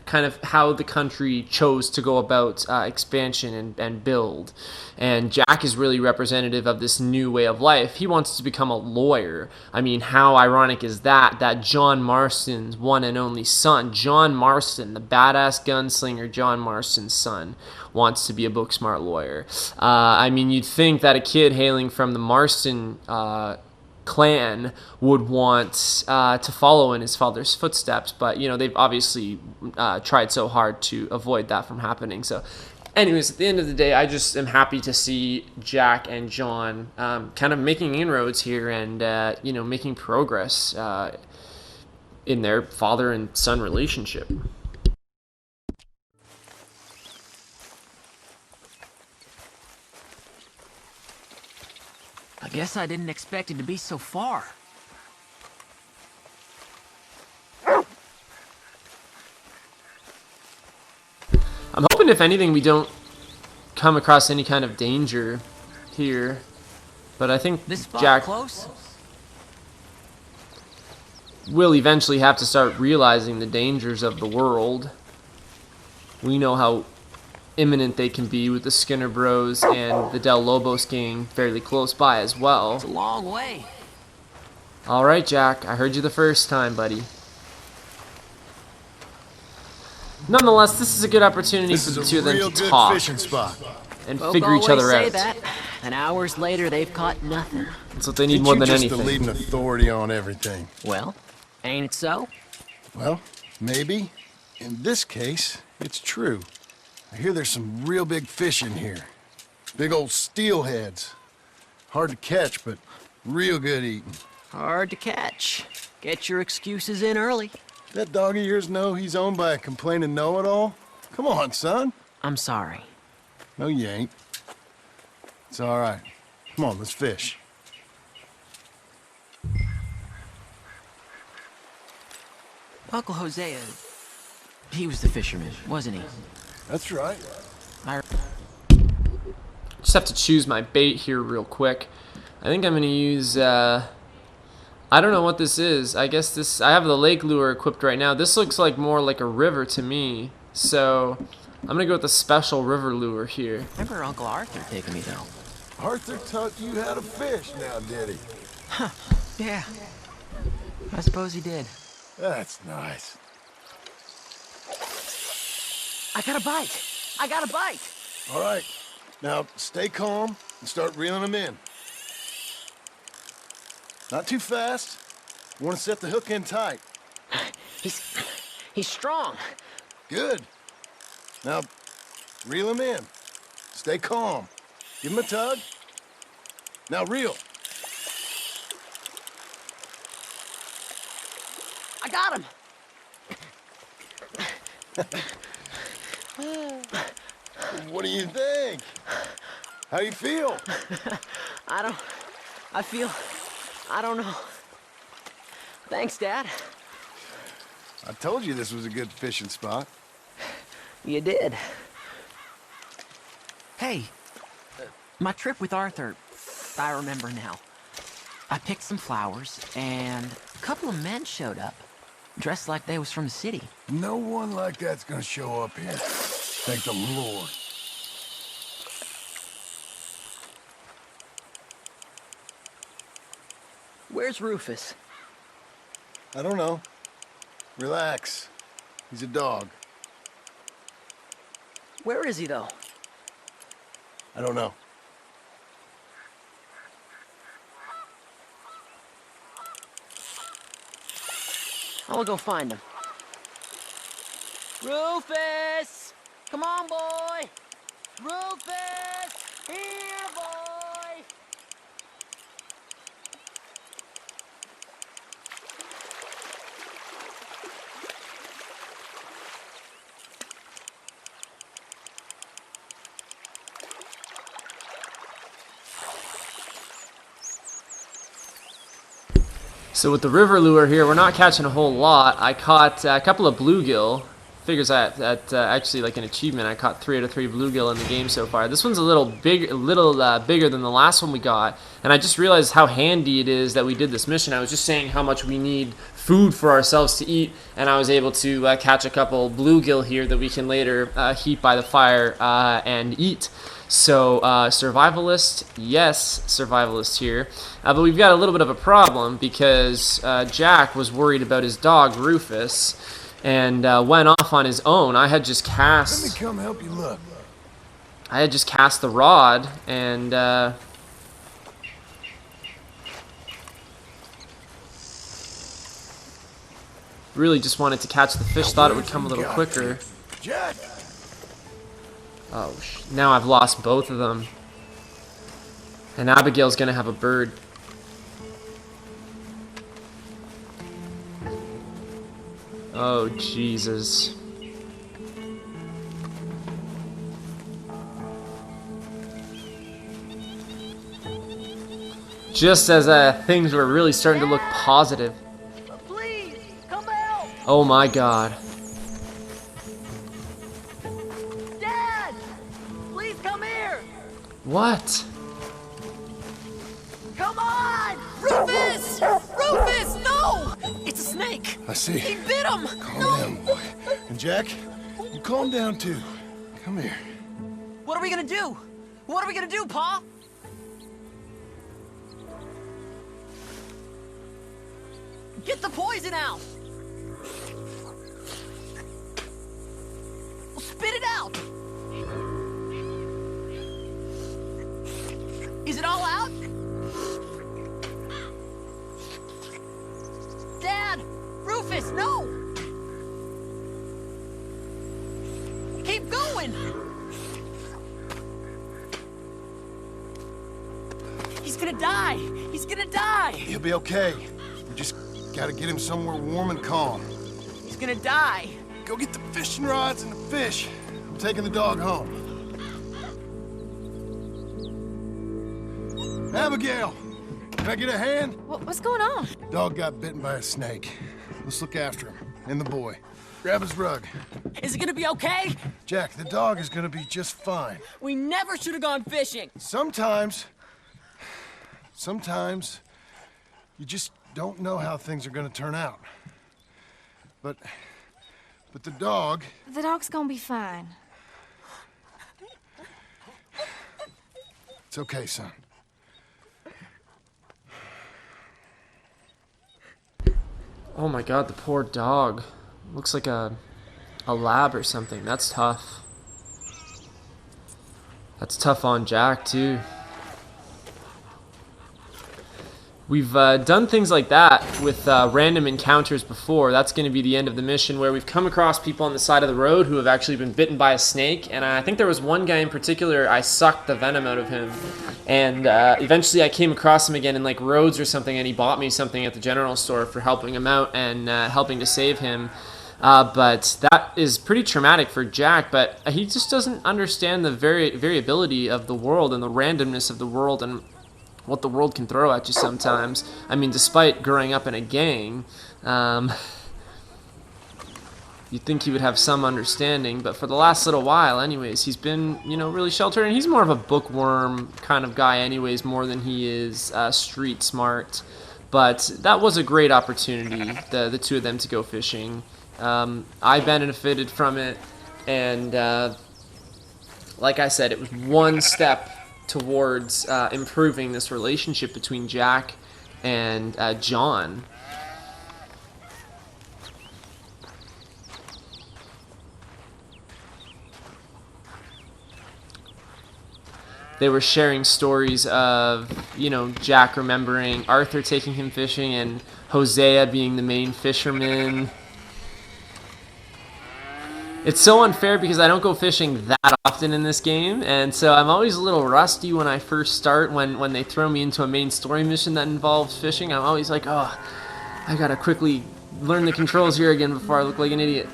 kind of how the country chose to go about expansion and build. And Jack is really representative of this new way of life. He wants to become a lawyer. I mean, how ironic is that John Marston's one and only son, John Marston, the badass gunslinger John Marston's son, wants to be a book smart lawyer. I mean, you'd think that a kid hailing from the Marston clan would want to follow in his father's footsteps, but they've obviously tried so hard to avoid that from happening. So anyways, at the end of the day, I just am happy to see Jack and John kind of making inroads here and making progress in their father and son relationship. I guess I didn't expect it to be so far. I'm hoping, if anything, we don't come across any kind of danger here. But I think This spot Jack close? will eventually have to start realizing the dangers of the world. We know how imminent they can be with the Skinner Bros and the Del Lobos gang fairly close by as well. It's a long way. All right, Jack, I heard you the first time, buddy. Nonetheless, this is a good opportunity This for is the a two of them real to good talk fishing spot. and Folk figure each always other say out. that, and hours later they've caught nothing. That's what they need Ain't more you than just anything. the leading authority on everything? Well, ain't it so? Well, maybe. In this case, it's true. I hear there's some real big fish in here. Big old steelheads. Hard to catch, but real good eating. Hard to catch. Get your excuses in early. That dog of yours know he's owned by a complaining know-it-all? Come on, son. I'm sorry. No, you ain't. It's all right. Come on, let's fish. Uncle Hosea, he was the fisherman, wasn't he? That's right. I Just have to choose my bait here real quick. I think I'm going to use... I I don't know what this is. I guess this, I have the lake lure equipped right now. This looks like more like a river to me. So I'm gonna go with the special river lure here. Remember Uncle Arthur taking me though? Arthur taught you how to fish now, did he? Yeah. I suppose he did. That's nice. I got a bite. I got a bite. All right. Now, stay calm and start reeling them in. Not too fast. You want to set the hook in tight. He's strong. Good. Now, reel him in. Stay calm. Give him a tug. Now reel. I got him. What do you think? How you feel? I don't know. Thanks, Dad. I told you this was a good fishing spot. You did. Hey, my trip with Arthur, I remember now. I picked some flowers, and a couple of men showed up, dressed like they was from the city. No one like that's gonna show up here. Thank the Lord. Where's Rufus? I don't know. Relax. He's a dog. Where is he, though? I don't know. I'll go find him. Rufus! Come on, boy! Rufus! Here, boy! So with the river lure here, we're not catching a whole lot. I caught a couple of bluegill. Figures that actually like an achievement. I caught 3 out of 3 bluegill in the game so far. This one's a little bigger than the last one we got, and I just realized how handy it is that we did this mission. I was just saying how much we need food for ourselves to eat, and I was able to catch a couple bluegill here that we can later heat by the fire and eat. So survivalist, yes, survivalist here, but we've got a little bit of a problem because Jack was worried about his dog Rufus and went off on his own. I had just cast. Let me come help you look. I had just cast the rod and really just wanted to catch the fish. Thought it would come a little quicker. Jack. Oh, now I've lost both of them. And Abigail's gonna have a bird. Oh, Jesus. Just as things were really starting to look positive. Please, come help! Oh my God. Dad! Please come here! What? Come on! Rufus! Rufus, no! It's a snake! I see. He bit him! Calm down, boy. And Jack, you calm down too. Come here. What are we gonna do? What are we gonna do, Pa? Get the poison out! Spit it out! Is it all out? Dad! Rufus, no! Keep going! He's gonna die! He's gonna die! He'll be okay. We just gotta get him somewhere warm and calm. He's gonna die! Go get the fishing rods and the fish. I'm taking the dog home. Abigail! Can I get a hand? What's going on? Dog got bitten by a snake. Let's look after him. And the boy. Grab his rug. Is it gonna be okay? Jack, the dog is gonna be just fine. We never should have gone fishing! Sometimes, you just don't know how things are gonna turn out. But the dog... The dog's gonna be fine. It's okay, son. Oh my god, the poor dog. Looks like a lab or something. That's tough. That's tough on Jack, too. We've done things like that with random encounters before. That's going to be the end of the mission, where we've come across people on the side of the road who have actually been bitten by a snake. And I think there was one guy in particular, I sucked the venom out of him. And eventually I came across him again in like Rhodes or something, and he bought me something at the general store for helping him out and helping to save him. But that is pretty traumatic for Jack, but he just doesn't understand the variability of the world and the randomness of the world and what the world can throw at you sometimes. I mean, despite growing up in a gang, you'd think he would have some understanding, but for the last little while anyways, he's been, you know, really sheltered, and he's more of a bookworm kind of guy anyways, more than he is street smart. But that was a great opportunity, the two of them to go fishing. I benefited from it, and like I said, it was one step towards improving this relationship between Jack and John. They were sharing stories of, you know, Jack remembering Arthur taking him fishing and Hosea being the main fisherman. It's so unfair because I don't go fishing that often in this game, and so I'm always a little rusty when I first start. When they throw me into a main story mission that involves fishing, I'm always like, oh, I gotta quickly learn the controls here again before I look like an idiot.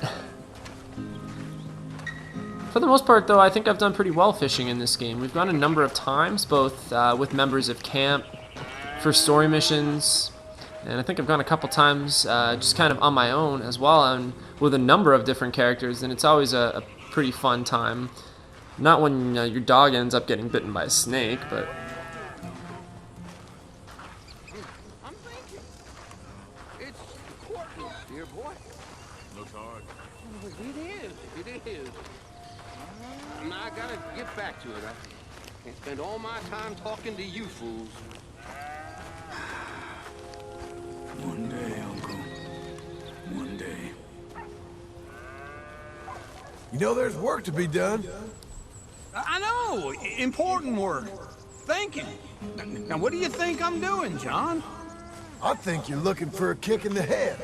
For the most part, though, I think I've done pretty well fishing in this game. We've gone a number of times, both with members of camp, for story missions, and I think I've gone a couple times just kind of on my own as well, and with a number of different characters, and it's always a pretty fun time. Not when your dog ends up getting bitten by a snake, but... I'm thinking. It's important, dear boy. Looks hard. It is. Now I gotta get back to it. I can't spend all my time talking to you fools. One day, Uncle. One day. You know there's work to be done. I know! Important work. Thinking. Now what do you think I'm doing, John? I think you're looking for a kick in the head.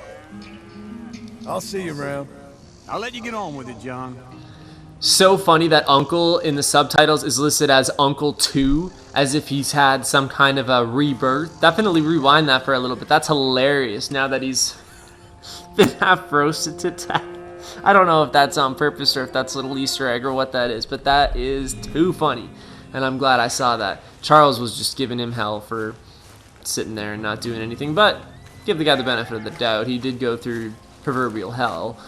I'll see you around. I'll let you get on with it, John. So funny that Uncle in the subtitles is listed as Uncle 2, as if he's had some kind of a rebirth. Definitely rewind that for a little bit. That's hilarious now that he's been half roasted to death. I don't know if that's on purpose or if that's a little Easter egg or what that is, but that is too funny. And I'm glad I saw that. Charles was just giving him hell for sitting there and not doing anything, but give the guy the benefit of the doubt. He did go through proverbial hell.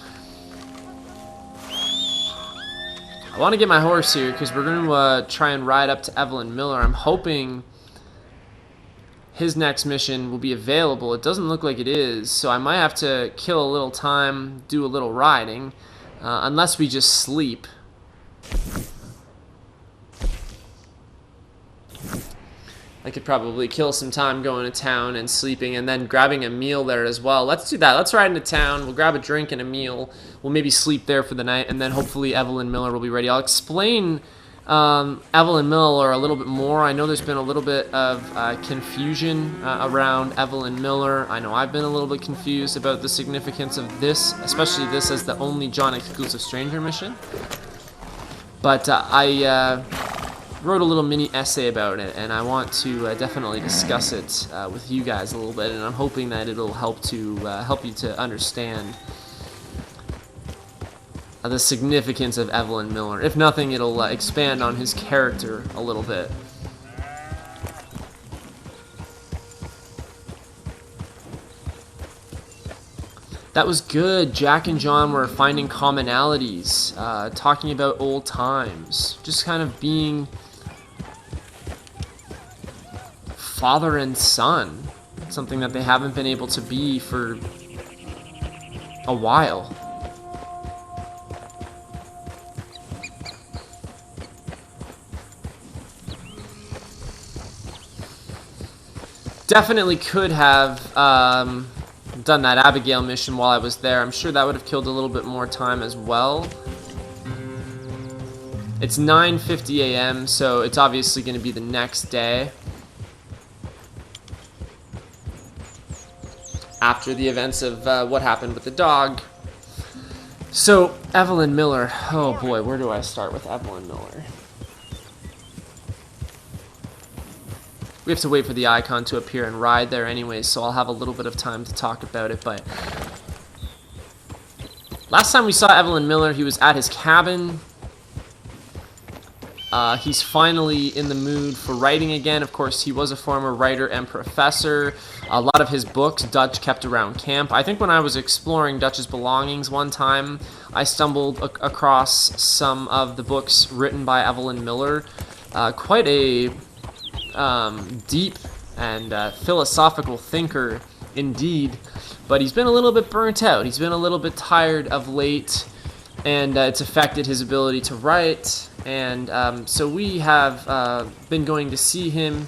I want to get my horse here because we're going to try and ride up to Evelyn Miller. I'm hoping his next mission will be available. It doesn't look like it is, so I might have to kill a little time, do a little riding, unless we just sleep. I could probably kill some time going to town and sleeping and then grabbing a meal there as well. Let's do that. Let's ride into town. We'll grab a drink and a meal. We'll maybe sleep there for the night, and then hopefully Evelyn Miller will be ready. I'll explain Evelyn Miller a little bit more. I know there's been a little bit of confusion around Evelyn Miller. I know I've been a little bit confused about the significance of this, especially this as the only John exclusive Stranger mission. But I wrote a little mini essay about it, and I want to definitely discuss it with you guys a little bit, and I'm hoping that it'll help you to understand the significance of Evelyn Miller. If nothing, it'll expand on his character a little bit. That was good. Jack and John were finding commonalities, talking about old times, just kind of being father and son. something that they haven't been able to be for a while. Definitely could have done that Abigail mission while I was there. I'm sure that would have killed a little bit more time as well. It's 9:50 a.m., so it's obviously going to be the next day after the events of what happened with the dog. So, Evelyn Miller. Oh boy, where do I start with Evelyn Miller? We have to wait for the icon to appear and ride there anyways, so I'll have a little bit of time to talk about it. But last time we saw Evelyn Miller, he was at his cabin. He's finally in the mood for writing again. Of course, he was a former writer and professor. A lot of his books Dutch kept around camp. I think when I was exploring Dutch's belongings one time, I stumbled across some of the books written by Evelyn Miller. Quite a deep and philosophical thinker indeed, but he's been a little bit burnt out. He's been a little bit tired of late, and it's affected his ability to write. And so we have been going to see him.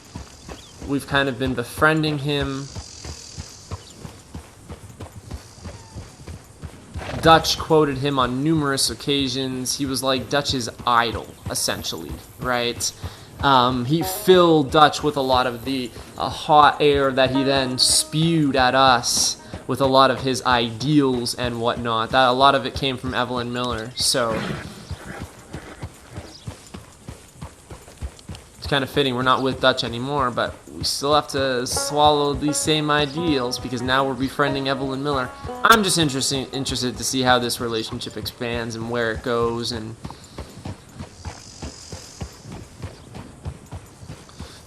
We've kind of been befriending him. Dutch quoted him on numerous occasions. He was like Dutch's idol, essentially, right? He filled Dutch with a lot of the hot air that he then spewed at us with a lot of his ideals and whatnot. That a lot of it came from Evelyn Miller, so it's kind of fitting. We're not with Dutch anymore, but we still have to swallow these same ideals because now we're befriending Evelyn Miller. I'm just interested to see how this relationship expands and where it goes. And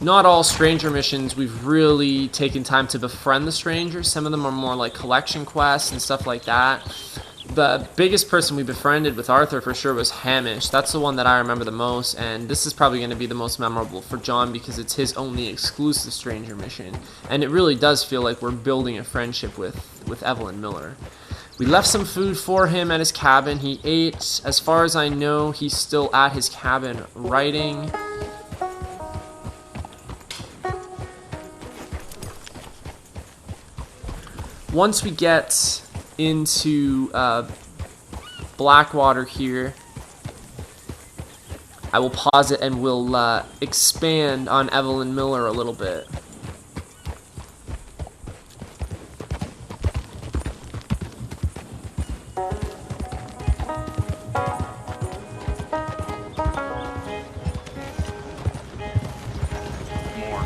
not all stranger missions we've really taken time to befriend the strangers. Some of them are more like collection quests and stuff like that. The biggest person we befriended with Arthur for sure was Hamish. That's the one that I remember the most, and this is probably going to be the most memorable for John because it's his only exclusive stranger mission. And it really does feel like we're building a friendship with Evelyn Miller. We left some food for him at his cabin. He ate. As far as I know, he's still at his cabin writing. Once we get into Blackwater here, I will pause it and we'll expand on Evelyn Miller a little bit. More.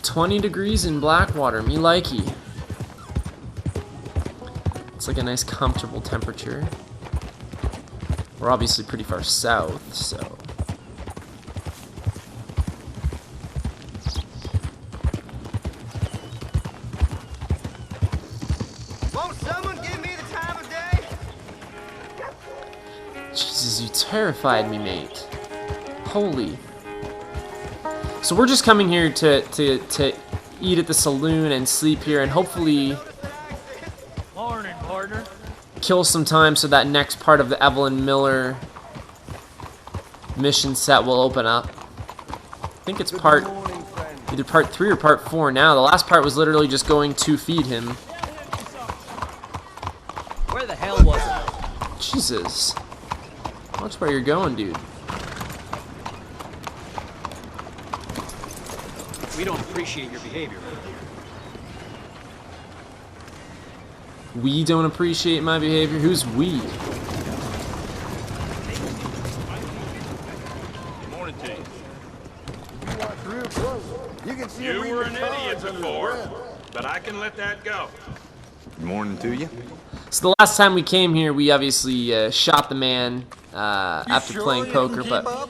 20 degrees in Blackwater, me likey. It's like a nice comfortable temperature. We're obviously pretty far south, so. Won't someone give me the time of day? Jesus, you terrified me, mate. Holy. So we're just coming here to eat at the saloon and sleep here and hopefully Morning, partner. kill some time so that next part of the Evelyn Miller mission set will open up. I think it's either part 3 or part 4 now. The last part was literally just going to feed him. Where the hell was it? Jesus. Watch where you're going, dude. We don't appreciate your behavior. We don't appreciate my behavior? Who's we? Morning to you. You watch real close. You can see You him were an reading the idiot cards under the before, breath. but I can let that go. Good morning to you. So the last time we came here, we obviously shot the man after playing poker, but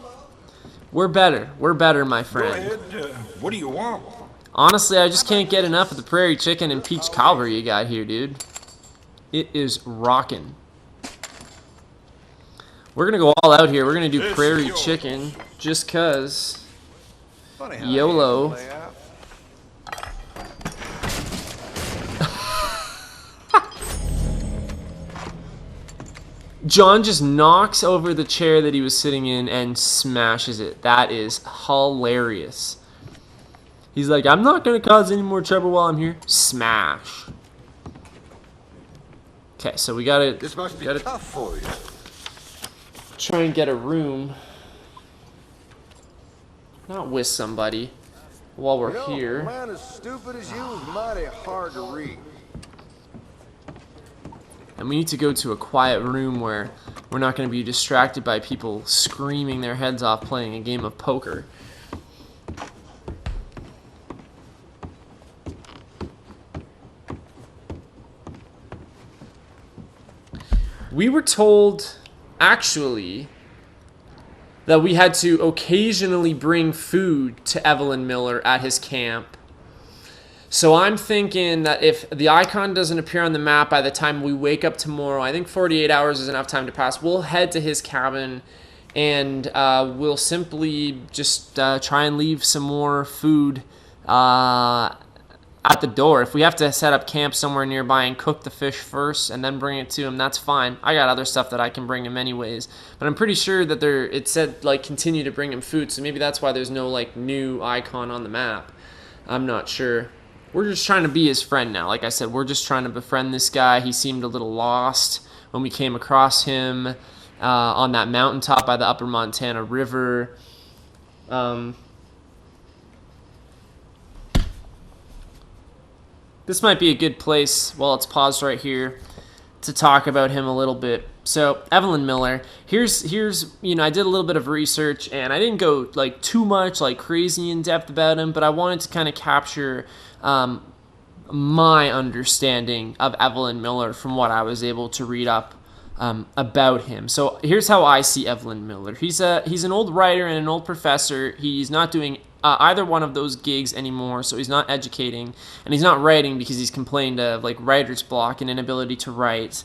we're better. We're better, my Go friend. ahead. What do you want? Honestly, I just can't get enough of the prairie chicken and peach cobbler you got here, dude. It is rockin'. We're gonna go all out here. We're gonna do This prairie is yours. chicken just 'cause Funny how YOLO. play out. John just knocks over the chair that he was sitting in and smashes it. That is hilarious. He's like, I'm not going to cause any more trouble while I'm here. Smash. Okay, so we gotta This must be tough for you. try and get a room. Not with somebody while we're A here. man as stupid as you is mighty hard to read. And we need to go to a quiet room where we're not going to be distracted by people screaming their heads off playing a game of poker. We were told, actually, that we had to occasionally bring food to Evelyn Miller at his camp. So I'm thinking that if the icon doesn't appear on the map by the time we wake up tomorrow, I think 48 hours is enough time to pass. We'll head to his cabin and we'll simply just try and leave some more food at the door. If we have to set up camp somewhere nearby and cook the fish first and then bring it to him, that's fine. I got other stuff that I can bring him anyways. But I'm pretty sure that it said like continue to bring him food, so maybe that's why there's no like new icon on the map. I'm not sure. We're just trying to be his friend now. Like I said, we're just trying to befriend this guy. He seemed a little lost when we came across him on that mountaintop by the Upper Montana River. This might be a good place, while it's paused right here, to talk about him a little bit. So, Evelyn Miller, here's I did a little bit of research, and I didn't go like too much, like crazy in depth about him, but I wanted to kind of capture my understanding of Evelyn Miller from what I was able to read up about him. So here's how I see Evelyn Miller. He's an old writer and an old professor. He's not doing either one of those gigs anymore, so he's not educating, and he's not writing because he's complained of like writer's block and inability to write.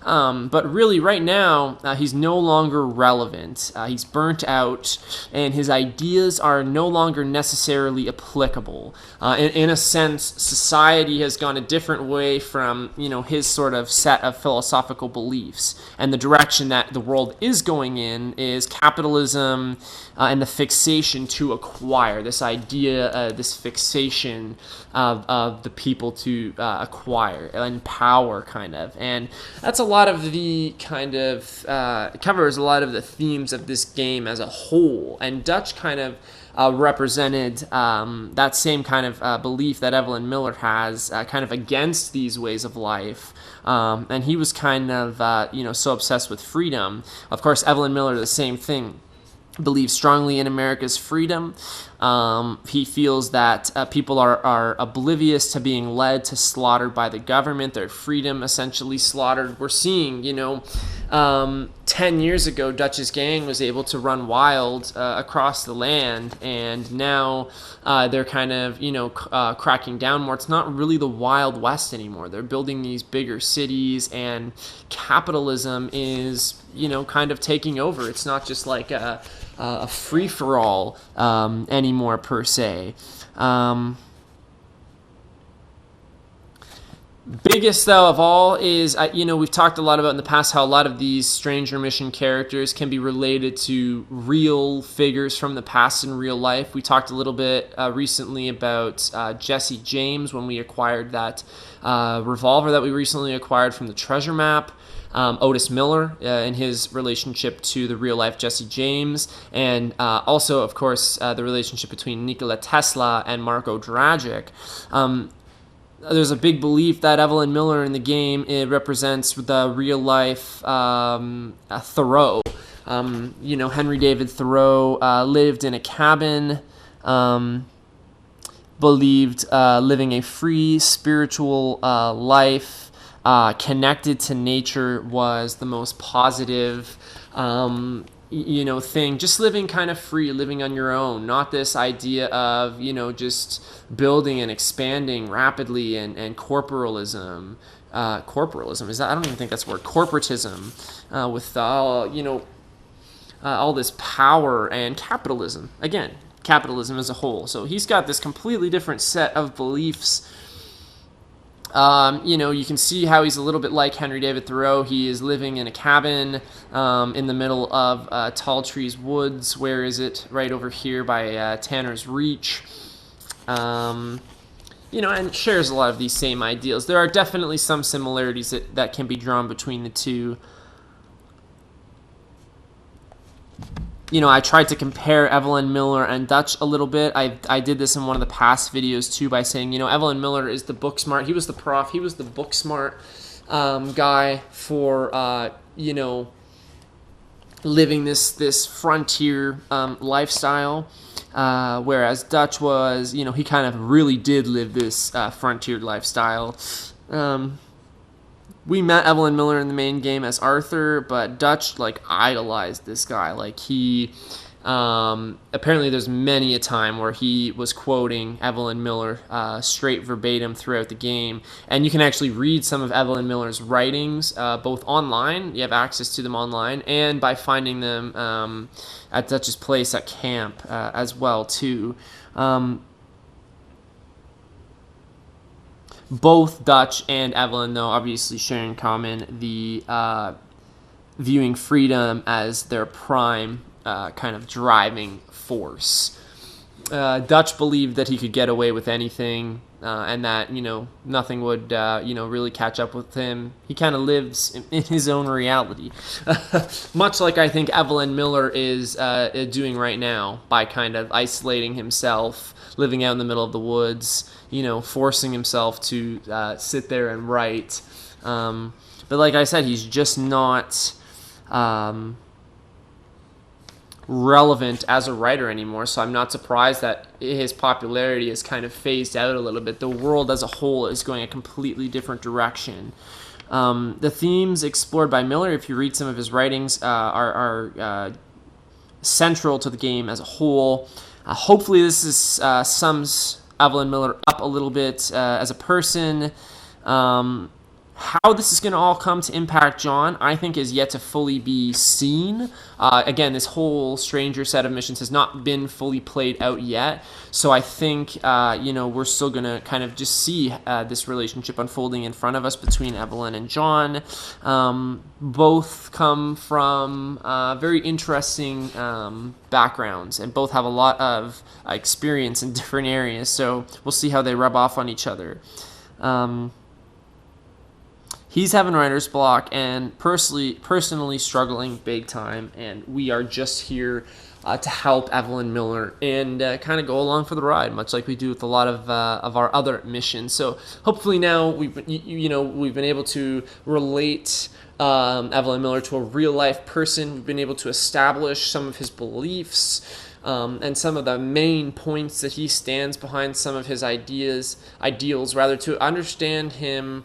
But really, right now, he's no longer relevant. He's burnt out, and his ideas are no longer necessarily applicable. In a sense, society has gone a different way from his sort of set of philosophical beliefs, and the direction that the world is going in is capitalism and the fixation to acquire. This idea, this fixation of the people to acquire and power, kind of. And that's a lot of the kind of, covers a lot of the themes of this game as a whole. And Dutch kind of represented that same kind of belief that Evelyn Miller has, kind of against these ways of life. And he was kind of, so obsessed with freedom. Of course, Evelyn Miller, the same thing. Believes strongly in America's freedom. He feels that people are oblivious to being led to slaughtered by the government, their freedom essentially slaughtered. We're seeing, 10 years ago, Dutch's gang was able to run wild across the land, and now they're kind of, cracking down more. It's not really the Wild West anymore. They're building these bigger cities, and capitalism is, kind of taking over. It's not just like a free-for-all anymore, per se. Biggest, though, of all is, we've talked a lot about in the past how a lot of these Stranger Mission characters can be related to real figures from the past in real life. We talked a little bit recently about Jesse James when we acquired that revolver that we recently acquired from the treasure map. Otis Miller in his relationship to the real-life Jesse James, and also, of course, the relationship between Nikola Tesla and Marko Dragic. There's a big belief that Evelyn Miller in the game, it represents the real-life Thoreau. Henry David Thoreau lived in a cabin, believed living a free, spiritual life, connected to nature was the most positive, thing. Just living kind of free, living on your own, not this idea of, just building and expanding rapidly and corporalism. Corporalism, is that? I don't even think that's the word. Corporatism, with all this power and capitalism. Again, capitalism as a whole. So he's got this completely different set of beliefs. You know, you can see how he's a little bit like Henry David Thoreau. He is living in a cabin in the middle of Tall Trees Woods. Where is it? Right over here by Tanner's Reach. You know, and shares a lot of these same ideals. There are definitely some similarities that can be drawn between the two. You know, I tried to compare Evelyn Miller and Dutch a little bit. I did this in one of the past videos too by saying, you know, Evelyn Miller is the book smart. He was the prof. He was the book smart guy for, you know, living this frontier lifestyle. Whereas Dutch was, you know, he kind of really did live this frontier lifestyle. We met Evelyn Miller in the main game as Arthur, but Dutch, like, idolized this guy. Like, he, apparently there's many a time where he was quoting Evelyn Miller straight verbatim throughout the game. And you can actually read some of Evelyn Miller's writings, both online, you have access to them online, and by finding them at Dutch's place at camp as well, too. Both Dutch and Evelyn, though, obviously share in common the viewing freedom as their prime kind of driving force. Dutch believed that he could get away with anything and that, you know, nothing would, you know, really catch up with him. He kind of lives in his own reality, much like I think Evelyn Miller is doing right now by kind of isolating himself, living out in the middle of the woods, you know, forcing himself to sit there and write. But like I said, he's just not relevant as a writer anymore, so I'm not surprised that his popularity is kind of phased out a little bit. The world as a whole is going a completely different direction. The themes explored by Miller, if you read some of his writings, are central to the game as a whole. Hopefully this is sums Evelyn Miller up a little bit as a person. How this is going to all come to impact John, I think, is yet to fully be seen. Again, this whole Stranger set of missions has not been fully played out yet, so I think, you know, we're still going to kind of just see this relationship unfolding in front of us between Evelyn and John. Both come from very interesting backgrounds, and both have a lot of experience in different areas, so we'll see how they rub off on each other. He's having writer's block and personally struggling big time, and we are just here to help Evelyn Miller and kind of go along for the ride, much like we do with a lot of our other missions. So hopefully now we've been able to relate Evelyn Miller to a real life person. We've been able to establish some of his beliefs and some of the main points that he stands behind, some of his ideals, rather, to understand him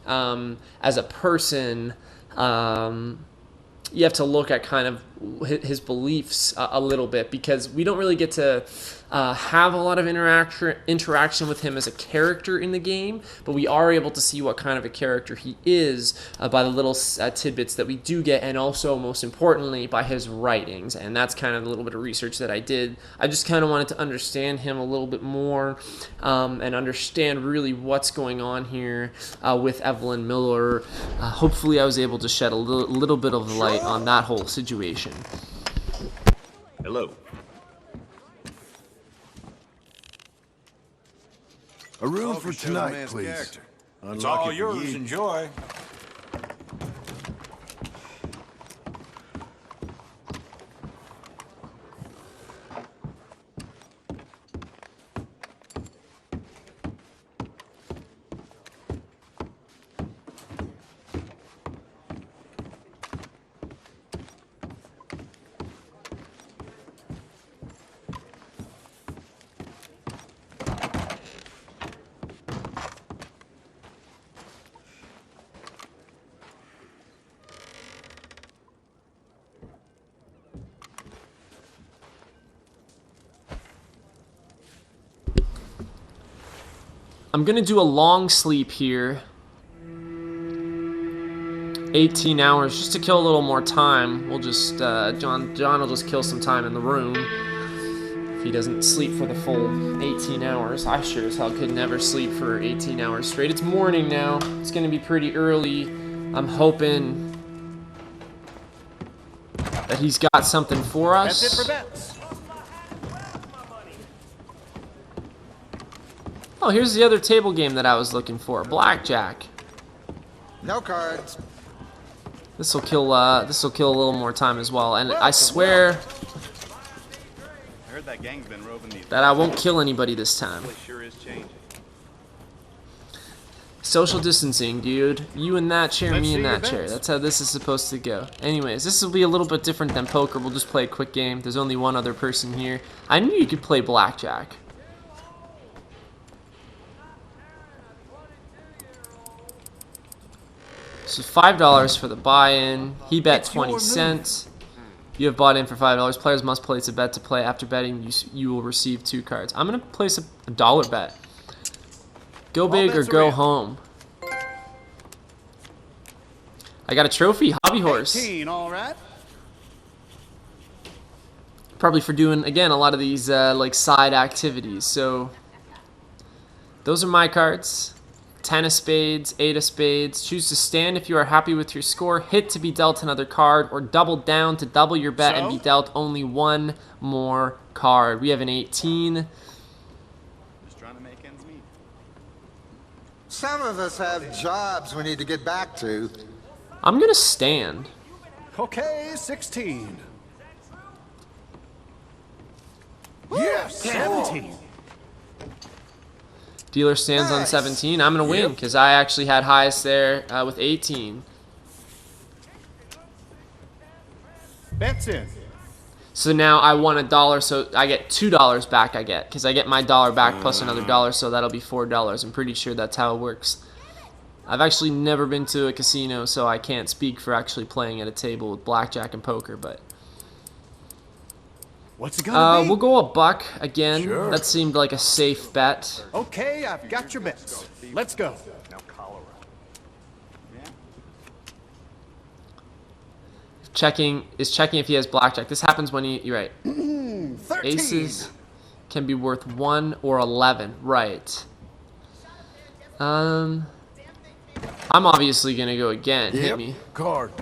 as a person. You have to look at kind of his beliefs a little bit, because we don't really get to have a lot of interaction with him as a character in the game, but we are able to see what kind of a character he is by the little tidbits that we do get, and also, most importantly, by his writings. And that's kind of a little bit of research that I did. I just kind of wanted to understand him a little bit more and understand really what's going on here with Evelyn Miller. Hopefully I was able to shed a little bit of light on that whole situation. Hello. A room for tonight, please. It's all yours. Enjoy. I'm going to do a long sleep here. 18 hours, just to kill a little more time. We'll just, John will just kill some time in the room. If he doesn't sleep for the full 18 hours. I sure as hell could never sleep for 18 hours straight. It's morning now. It's gonna be pretty early. I'm hoping that he's got something for us. That's it for bets. Oh, here's the other table game that I was looking for. Blackjack. No cards. This will kill a little more time as well. And I swear I heard that gang's been roving these. that I won't kill anybody this time. Place sure is changing. Social distancing, dude. You in that chair, Let's me in see your that chair. bets. That's how this is supposed to go. Anyways, this will be a little bit different than poker. We'll just play a quick game. There's only one other person here. I knew you could play blackjack. So $5 for the buy-in. He bet 20 cents. You have bought in for $5. Players must place a bet to play. After betting, you will receive 2 cards. I'm gonna place a dollar bet. Go big or bets are go in. home. I got a trophy, hobby horse. 18, all right. Probably for doing, again, a lot of these like side activities. So those are my cards. 10 of spades, 8 of spades. Choose to stand if you are happy with your score. Hit to be dealt another card, or double down to double your bet and be dealt only one more card. We have an 18. Just trying to make ends meet. Some of us have jobs we need to get back to. I'm gonna stand. Okay, 16. Yes, 17. Dealer stands on Nice. 17. I'm gonna win because I actually had highest there with 18. Bets in. So now I won $1, so I get $2 back. I get because I get my dollar back plus another dollar, so that'll be $4. I'm pretty sure that's how it works. I've actually never been to a casino, so I can't speak for actually playing at a table with blackjack and poker. But What's it gonna be? we'll go $1 again. Sure. That seemed like a safe bet. Okay, I've got your bets. Let's go. Now cholera. Yeah. Checking if he has blackjack. This happens when you're right. 13. Aces can be worth 1 or 11. Right. I'm obviously gonna go again. Hit Yep. me. Card.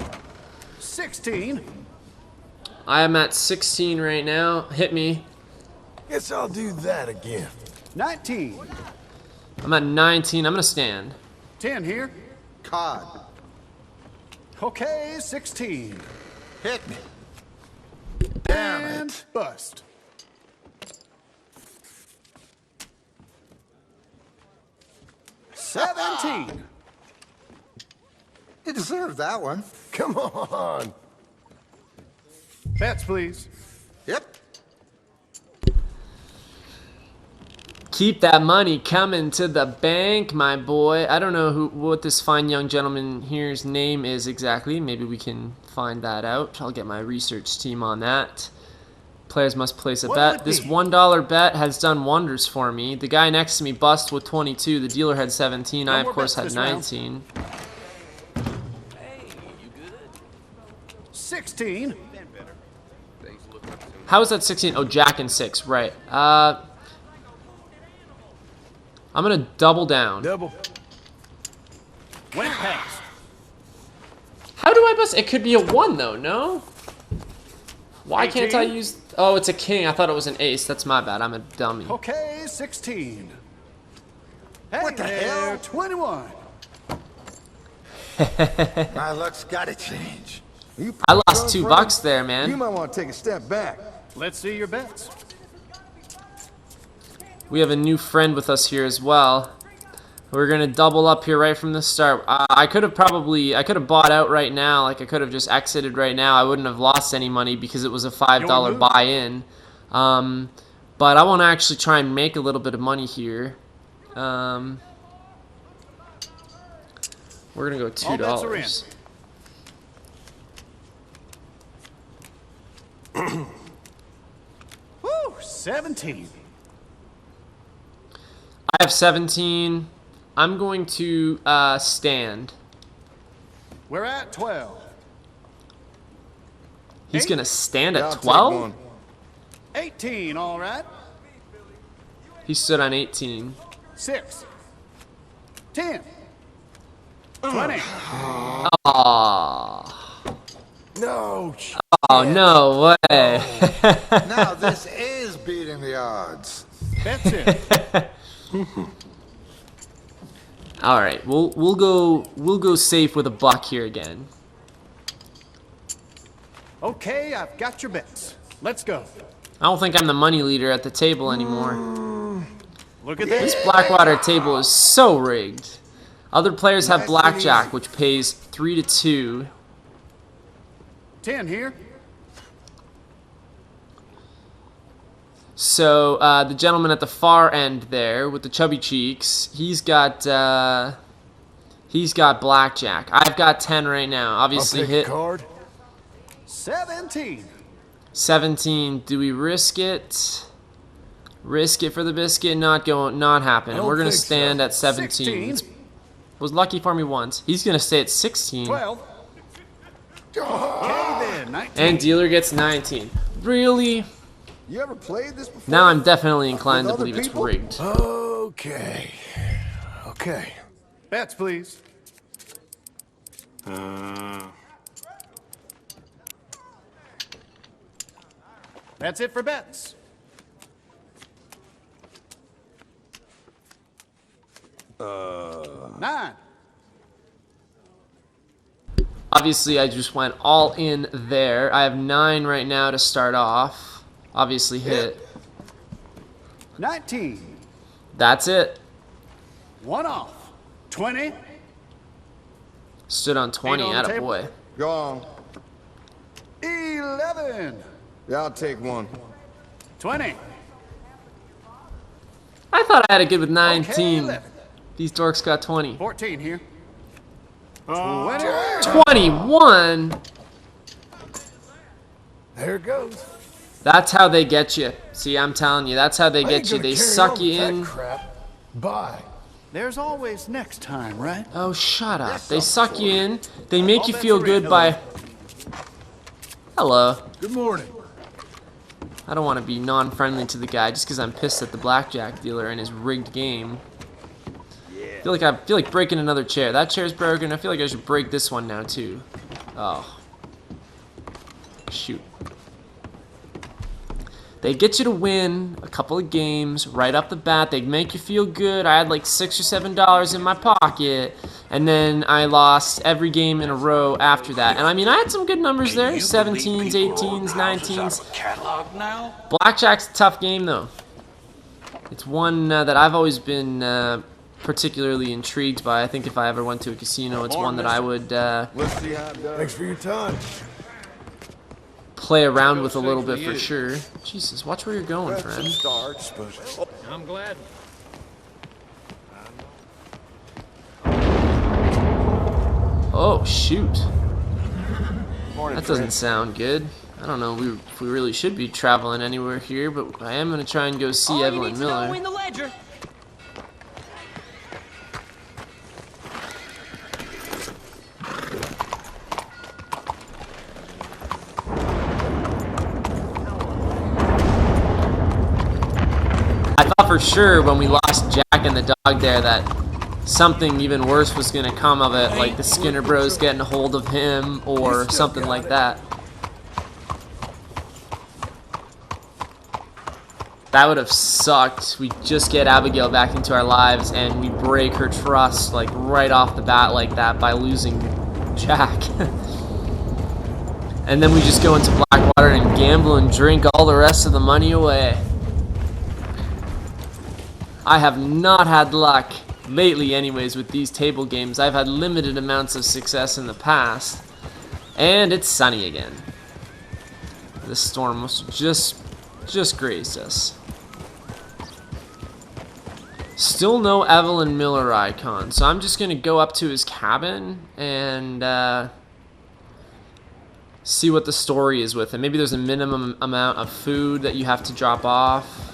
16. I am at 16 right now. Hit me. Guess I'll do that again. 19. I'm at 19. I'm gonna stand. 10 here. Cod. Okay, 16. Hit me. Damn it. Bust. $17. You deserve that one. Come on. Bets, please. Yep. Keep that money coming to the bank, my boy. I don't know what this fine young gentleman here's name is exactly. Maybe we can find that out. I'll get my research team on that. Players must place a What'll bet. it This be? $1 bet has done wonders for me. The guy next to me bust with 22. The dealer had 17. I, of more course, bets had this round. 19. 16. How is that 16? Oh, jack and 6. Right. I'm going to double down. Double. Went past. How do I bust? It could be a 1, though, no? Why can't I 18? use... Oh, it's a king. I thought it was an ace. That's my bad. I'm a dummy. Okay, 16. Hey What the there, hell? 21. My luck's gotta change. I lost $2 there, You man. might want to take a step back. Let's see your bets. We have a new friend with us here as well. We're going to double up here right from the start. I could have bought out right now. Like, I could have just exited right now. I wouldn't have lost any money because it was a $5 move. buy-in. But I want to actually try and make a little bit of money here. We're going to go $2. All bets are in. Woo, 17. I have 17. I'm going to stand. We're at 12. He's Eight. going to stand Yeah, I'll at take 12? one. 18, all right. He stood on 18. 6. 10. 20. Aww. No. Oh, no way. Now this is beating the odds. That's it. All right, we'll go safe with a buck here again. Okay, I've got your bets. Let's go. I don't think I'm the money leader at the table anymore. Look at This this. Blackwater table is so rigged. Other players have blackjack, which pays 3 to 2. 10 here. So the gentleman at the far end there with the chubby cheeks, he's got blackjack. I've got 10 right now. Obviously I'll take hit a card. 17. 17. Do we risk it? Risk it for the biscuit? Not happening. don't We're gonna think so. stand at 17. 16. Was lucky for me once. He's gonna stay at 16. 12. Okay then, 19. And dealer gets 19. Really? You ever played this before? Now I'm definitely inclined to With other believe it's people? rigged. Okay. Okay. Bets, please. That's it for bets. Nine. Obviously, I just went all in there. I have 9 right now to start off. Obviously hit. 19. That's it. 1 off. 20. Stood on 20. Eight on the Atta table. boy. Go on. 11. Yeah, I'll take one. 20. I thought I had a good with Okay, 19. 11. These dorks got 20. 14 here. 20. 21? There it goes. That's how they get you. See, I'm telling you, that's how they I ain't get you. gonna They carry suck on you with that in. crap. Bye. There's always next time, right? Oh, shut up. They suck you in. They make you feel good by... Hello. Good morning. I don't want to be non-friendly to the guy just because I'm pissed at the blackjack dealer and his rigged game. I feel like breaking another chair. That chair's broken. I feel like I should break this one now too. Oh. Shoot. They get you to win a couple of games right off the bat. They make you feel good. I had like $6 or $7 in my pocket, and then I lost every game in a row after that. And I mean, I had some good numbers there: 17s, 18s, 19s. Catalog now? Blackjack's a tough game though. It's one that I've always been particularly intrigued by. I think if I ever went to a casino, it's one that I would Let's see how it does. Thanks for your time. play around with a little bit for sure. Jesus, watch where you're going, friend. Starts, but I'm glad. Oh, shoot. That doesn't sound good. I don't know if we really should be traveling anywhere here, but I am going to try and go see All Evelyn you need to know Miller. in the ledger. I thought for sure when we lost Jack and the dog there that something even worse was going to come of it, like the Skinner Bros getting a hold of him or something like that. That would have sucked. We just get Abigail back into our lives and we break her trust like right off the bat like that by losing Jack. And then we just go into Blackwater and gamble and drink all the rest of the money away. I have not had luck lately anyways with these table games. I've had limited amounts of success in the past. And it's sunny again. This storm must just grazed us. Still no Evelyn Miller icon, so I'm just gonna go up to his cabin and see what the story is with him. Maybe there's a minimum amount of food that you have to drop off.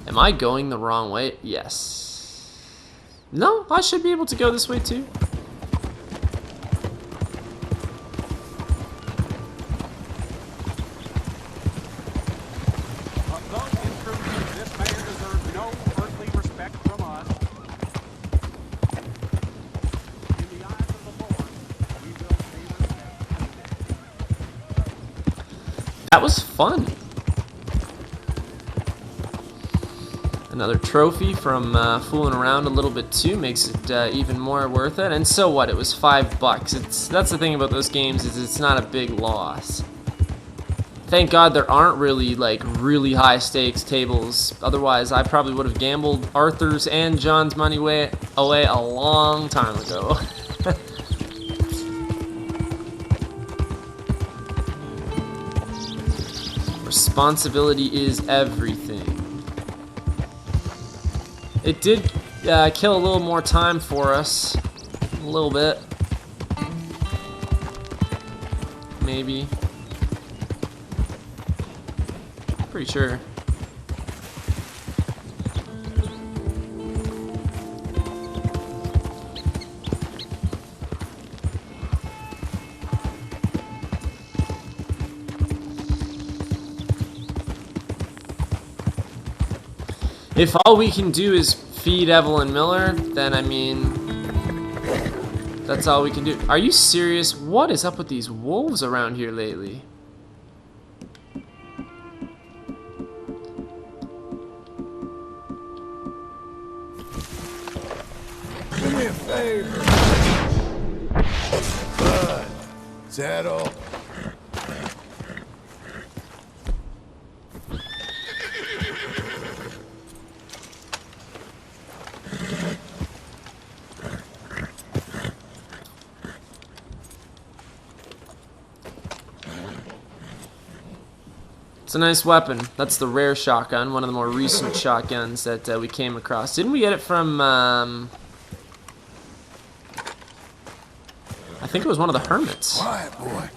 Am I going the wrong way? Yes. No, I should be able to go this way too. That was fun. Another trophy from fooling around a little bit too makes it even more worth it. And so what? It was $5. That's the thing about those games, is it's not a big loss. Thank God there aren't really like really high stakes tables. Otherwise, I probably would have gambled Arthur's and John's money away a long time ago. Responsibility is everything. It did kill a little more time for us. A little bit. Maybe. Pretty sure. If all we can do is feed Evelyn Miller, then I mean, that's all we can do. Are you serious? What is up with these wolves around here lately? Do me a favor. Bud, is that all? It's a nice weapon. That's the rare shotgun, one of the more recent shotguns that we came across. Didn't we get it from, I think it was one of the hermits. Quiet, boy.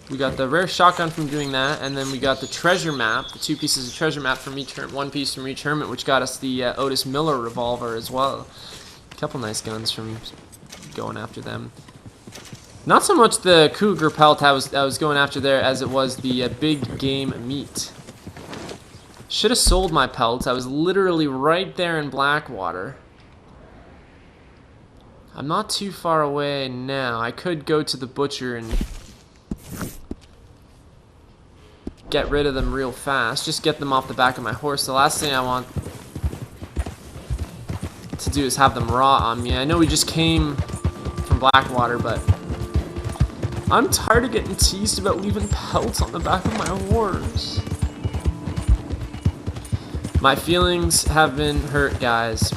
We got the rare shotgun from doing that, and then we got the treasure map, the 2 pieces of treasure map from each hermit, 1 piece from each hermit, which got us the Otis Miller revolver as well. A couple nice guns from going after them. Not so much the cougar pelt I was going after there as it was the big game meat. Should have sold my pelts. I was literally right there in Blackwater. I'm not too far away now. I could go to the butcher and get rid of them real fast. Just get them off the back of my horse. The last thing I want to do is have them raw on me. I know we just came from Blackwater, but I'm tired of getting teased about leaving pelts on the back of my horse. My feelings have been hurt, guys.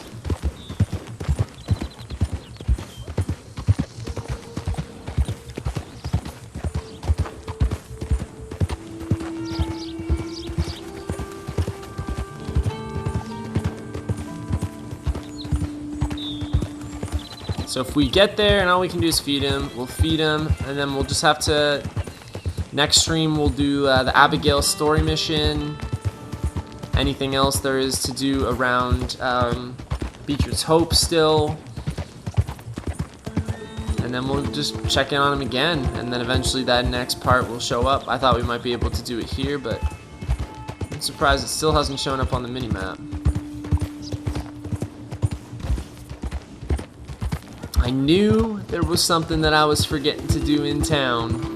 So if we get there and all we can do is feed him, we'll feed him, and then we'll just have to... Next stream we'll do the Abigail story mission, anything else there is to do around Beecher's Hope still, and then we'll just check in on him again, and then eventually that next part will show up. I thought we might be able to do it here, but I'm surprised it still hasn't shown up on the minimap. I knew there was something that I was forgetting to do in town.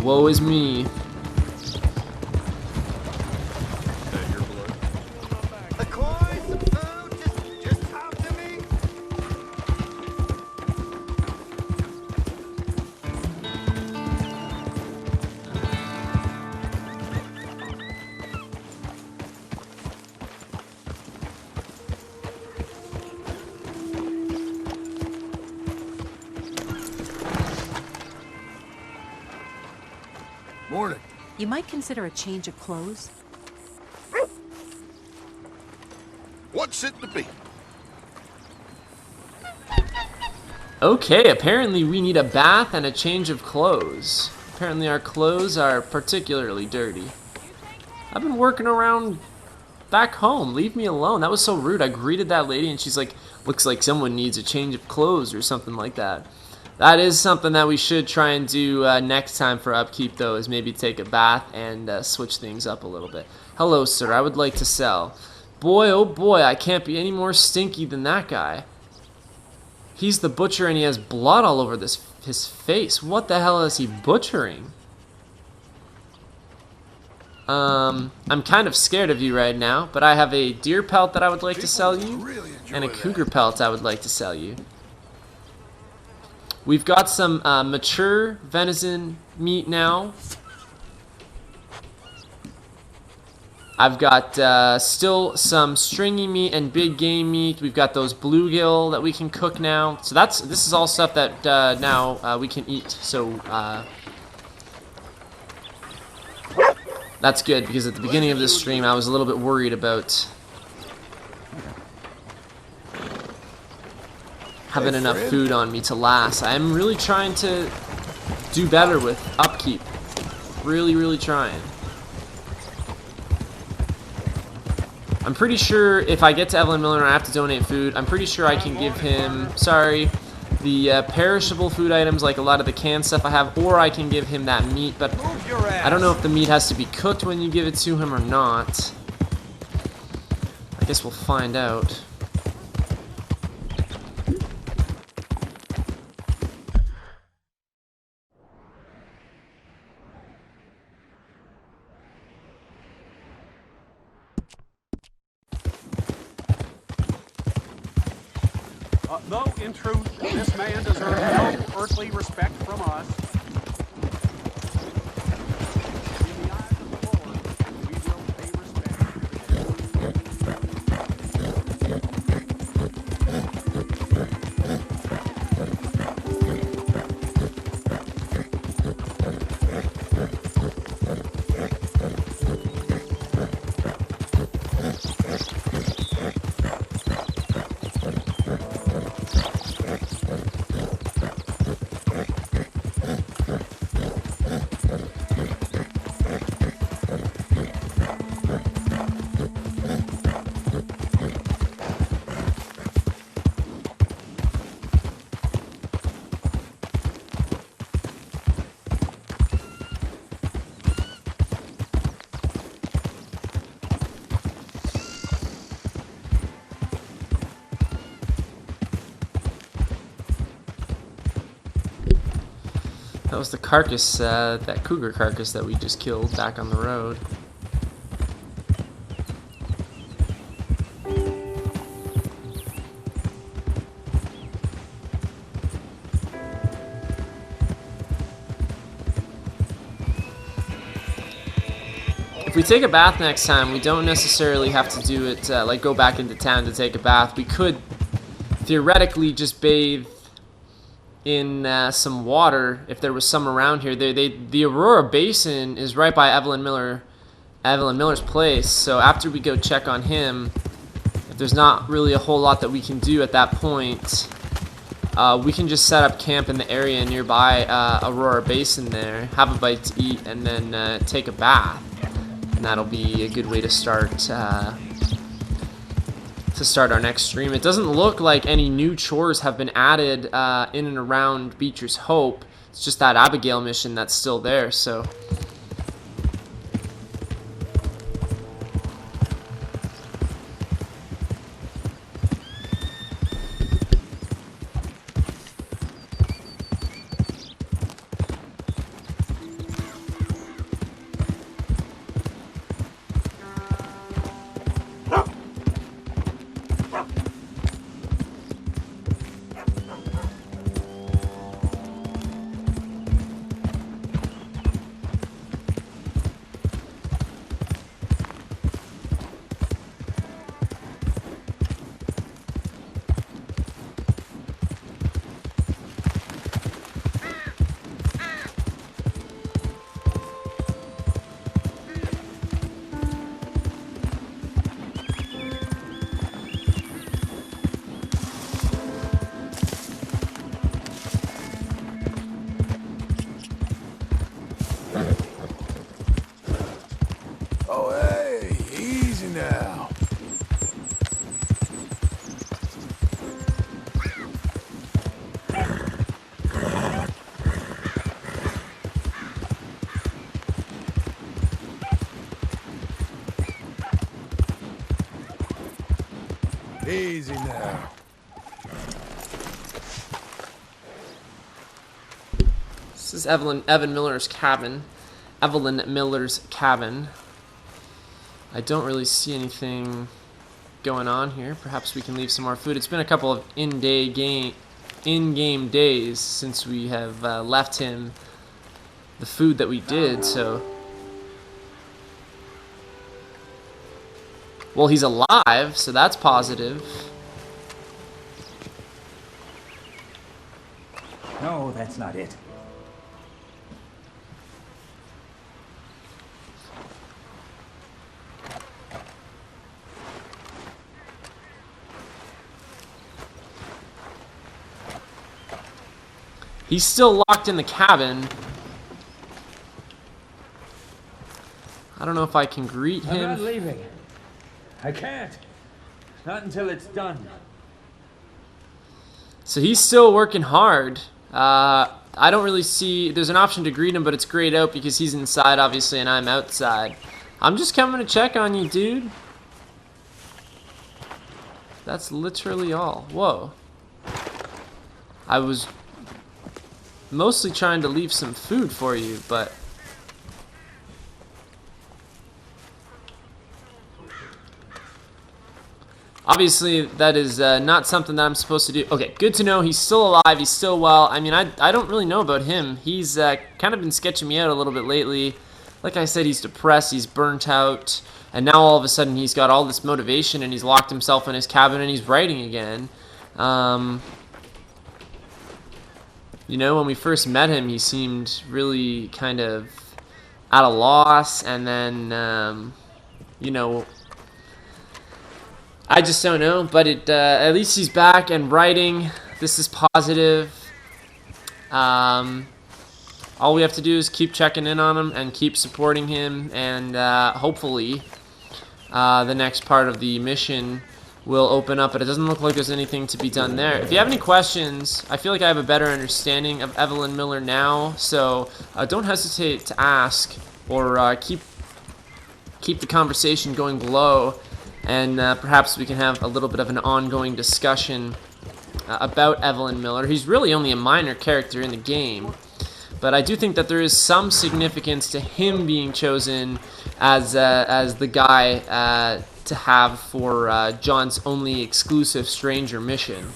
Woe is me. A coin, some food, just talk to me. Morning. You might consider a change of clothes. What's it to be? Okay, apparently we need a bath and a change of clothes. Apparently our clothes are particularly dirty. I've been working around back home. Leave me alone. That was so rude. I greeted that lady and she's like, looks like someone needs a change of clothes or something like that. That is something that we should try and do next time for upkeep, though, is maybe take a bath and switch things up a little bit. Hello, sir. I would like to sell. Boy, oh boy, I can't be any more stinky than that guy. He's the butcher and he has blood all over his face. What the hell is he butchering? I'm kind of scared of you right now, but I have a deer pelt that I would like to sell you, and a cougar pelt I would like to sell you. We've got some mature venison meat now. I've got still some stringy meat and big game meat. We've got those bluegill that we can cook now. So this is all stuff that now we can eat. So that's good, because at the beginning of this stream I was a little bit worried about having enough food on me to last. I'm really trying to do better with upkeep. Really trying. I'm pretty sure if I get to Evelyn Miller and I have to donate food, I'm pretty sure I can give him, the perishable food items, like a lot of the canned stuff I have, or I can give him that meat, but I don't know if the meat has to be cooked when you give it to him or not. I guess we'll find out. Though, in truth, this man deserves no earthly respect from us. In the eyes of the Lord, we will pay That was the carcass, that cougar carcass that we just killed back on the road. If we take a bath next time, we don't necessarily have to do it, like go back into town to take a bath. We could theoretically just bathe in some water if there was some around here. The Aurora Basin is right by Evelyn Miller's place, so after we go check on him, if there's not really a whole lot that we can do at that point, we can just set up camp in the area nearby Aurora Basin there, have a bite to eat, and then take a bath. And that'll be a good way to start our next stream. It doesn't look like any new chores have been added in and around Beecher's Hope. It's just that Abigail mission that's still there, so easy now. This is Evan Miller's cabin. Evelyn Miller's cabin. I don't really see anything going on here. Perhaps we can leave some more food. It's been a couple of in-game days since we have left him the food that we did, so... Well, he's alive, so that's positive. No, that's not it. He's still locked in the cabin. I don't know if I can greet him. I'm not leaving. I can't. Not until it's done. So he's still working hard. I don't really see... There's an option to greet him, but it's grayed out because he's inside, obviously, and I'm outside. I'm just coming to check on you, dude. That's literally all. Whoa. I was mostly trying to leave some food for you, but... Obviously, that is not something that I'm supposed to do. Okay, good to know. He's still alive. He's still well. I mean, I don't really know about him. He's kind of been sketching me out a little bit lately. Like I said, he's depressed. He's burnt out. And now all of a sudden he's got all this motivation and he's locked himself in his cabin and he's writing again. You know, when we first met him, he seemed really kind of at a loss. And then, you know... I just don't know, but at least he's back and writing. This is positive. All we have to do is keep checking in on him and keep supporting him, and hopefully the next part of the mission will open up, but it doesn't look like there's anything to be done there. If you have any questions, I feel like I have a better understanding of Evelyn Miller now, so don't hesitate to ask or keep the conversation going below. And perhaps we can have a little bit of an ongoing discussion about Evelyn Miller. He's really only a minor character in the game, but I do think that there is some significance to him being chosen as the guy to have for John's only exclusive stranger mission.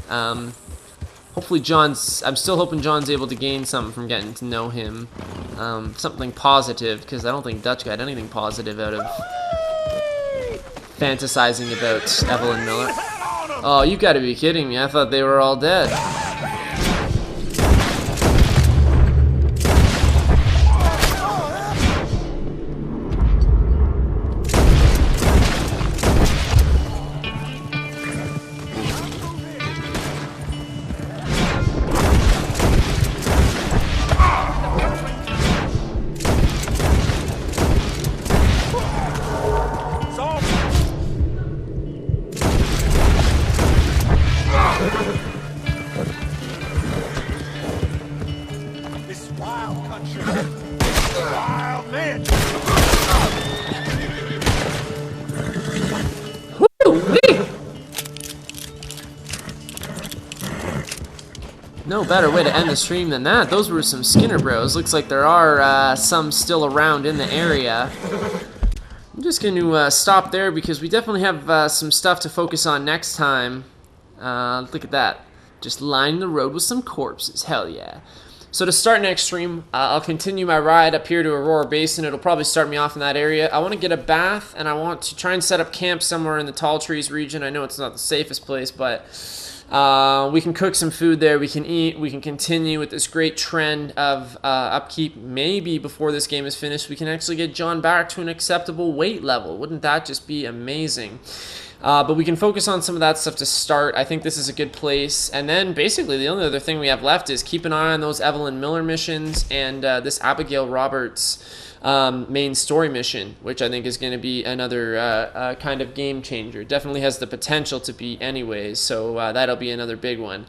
Hopefully I'm still hoping John's able to gain something from getting to know him. Something positive, because I don't think Dutch got anything positive out of fantasizing about Evelyn Miller. Oh, you gotta be kidding me. I thought they were all dead. No better way to end the stream than that. Those were some Skinner Bros. Looks like there are some still around in the area. I'm just going to stop there because we definitely have some stuff to focus on next time. Look at that. Just line the road with some corpses. Hell yeah. So to start next stream, I'll continue my ride up here to Aurora Basin. It'll probably start me off in that area. I want to get a bath, and I want to try and set up camp somewhere in the Tall Trees region. I know it's not the safest place, but we can cook some food there. We can eat. We can continue with this great trend of upkeep. Maybe before this game is finished, we can actually get John back to an acceptable weight level. Wouldn't that just be amazing? But we can focus on some of that stuff to start. I think this is a good place. And then basically the only other thing we have left is keep an eye on those Evelyn Miller missions and this Abigail Roberts main story mission, which I think is going to be another kind of game changer. Definitely has the potential to be anyways, so that'll be another big one.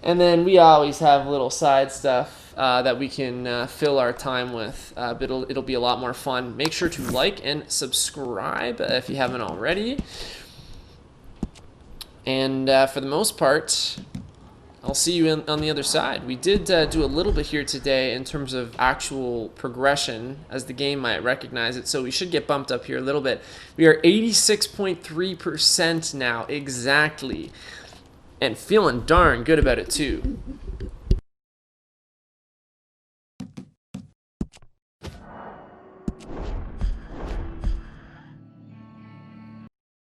And then we always have little side stuff that we can fill our time with. But it'll be a lot more fun. Make sure to like and subscribe if you haven't already. And for the most part, I'll see you on the other side. We did do a little bit here today in terms of actual progression, as the game might recognize it, so we should get bumped up here a little bit. We are 86.3% now, exactly. And feeling darn good about it, too.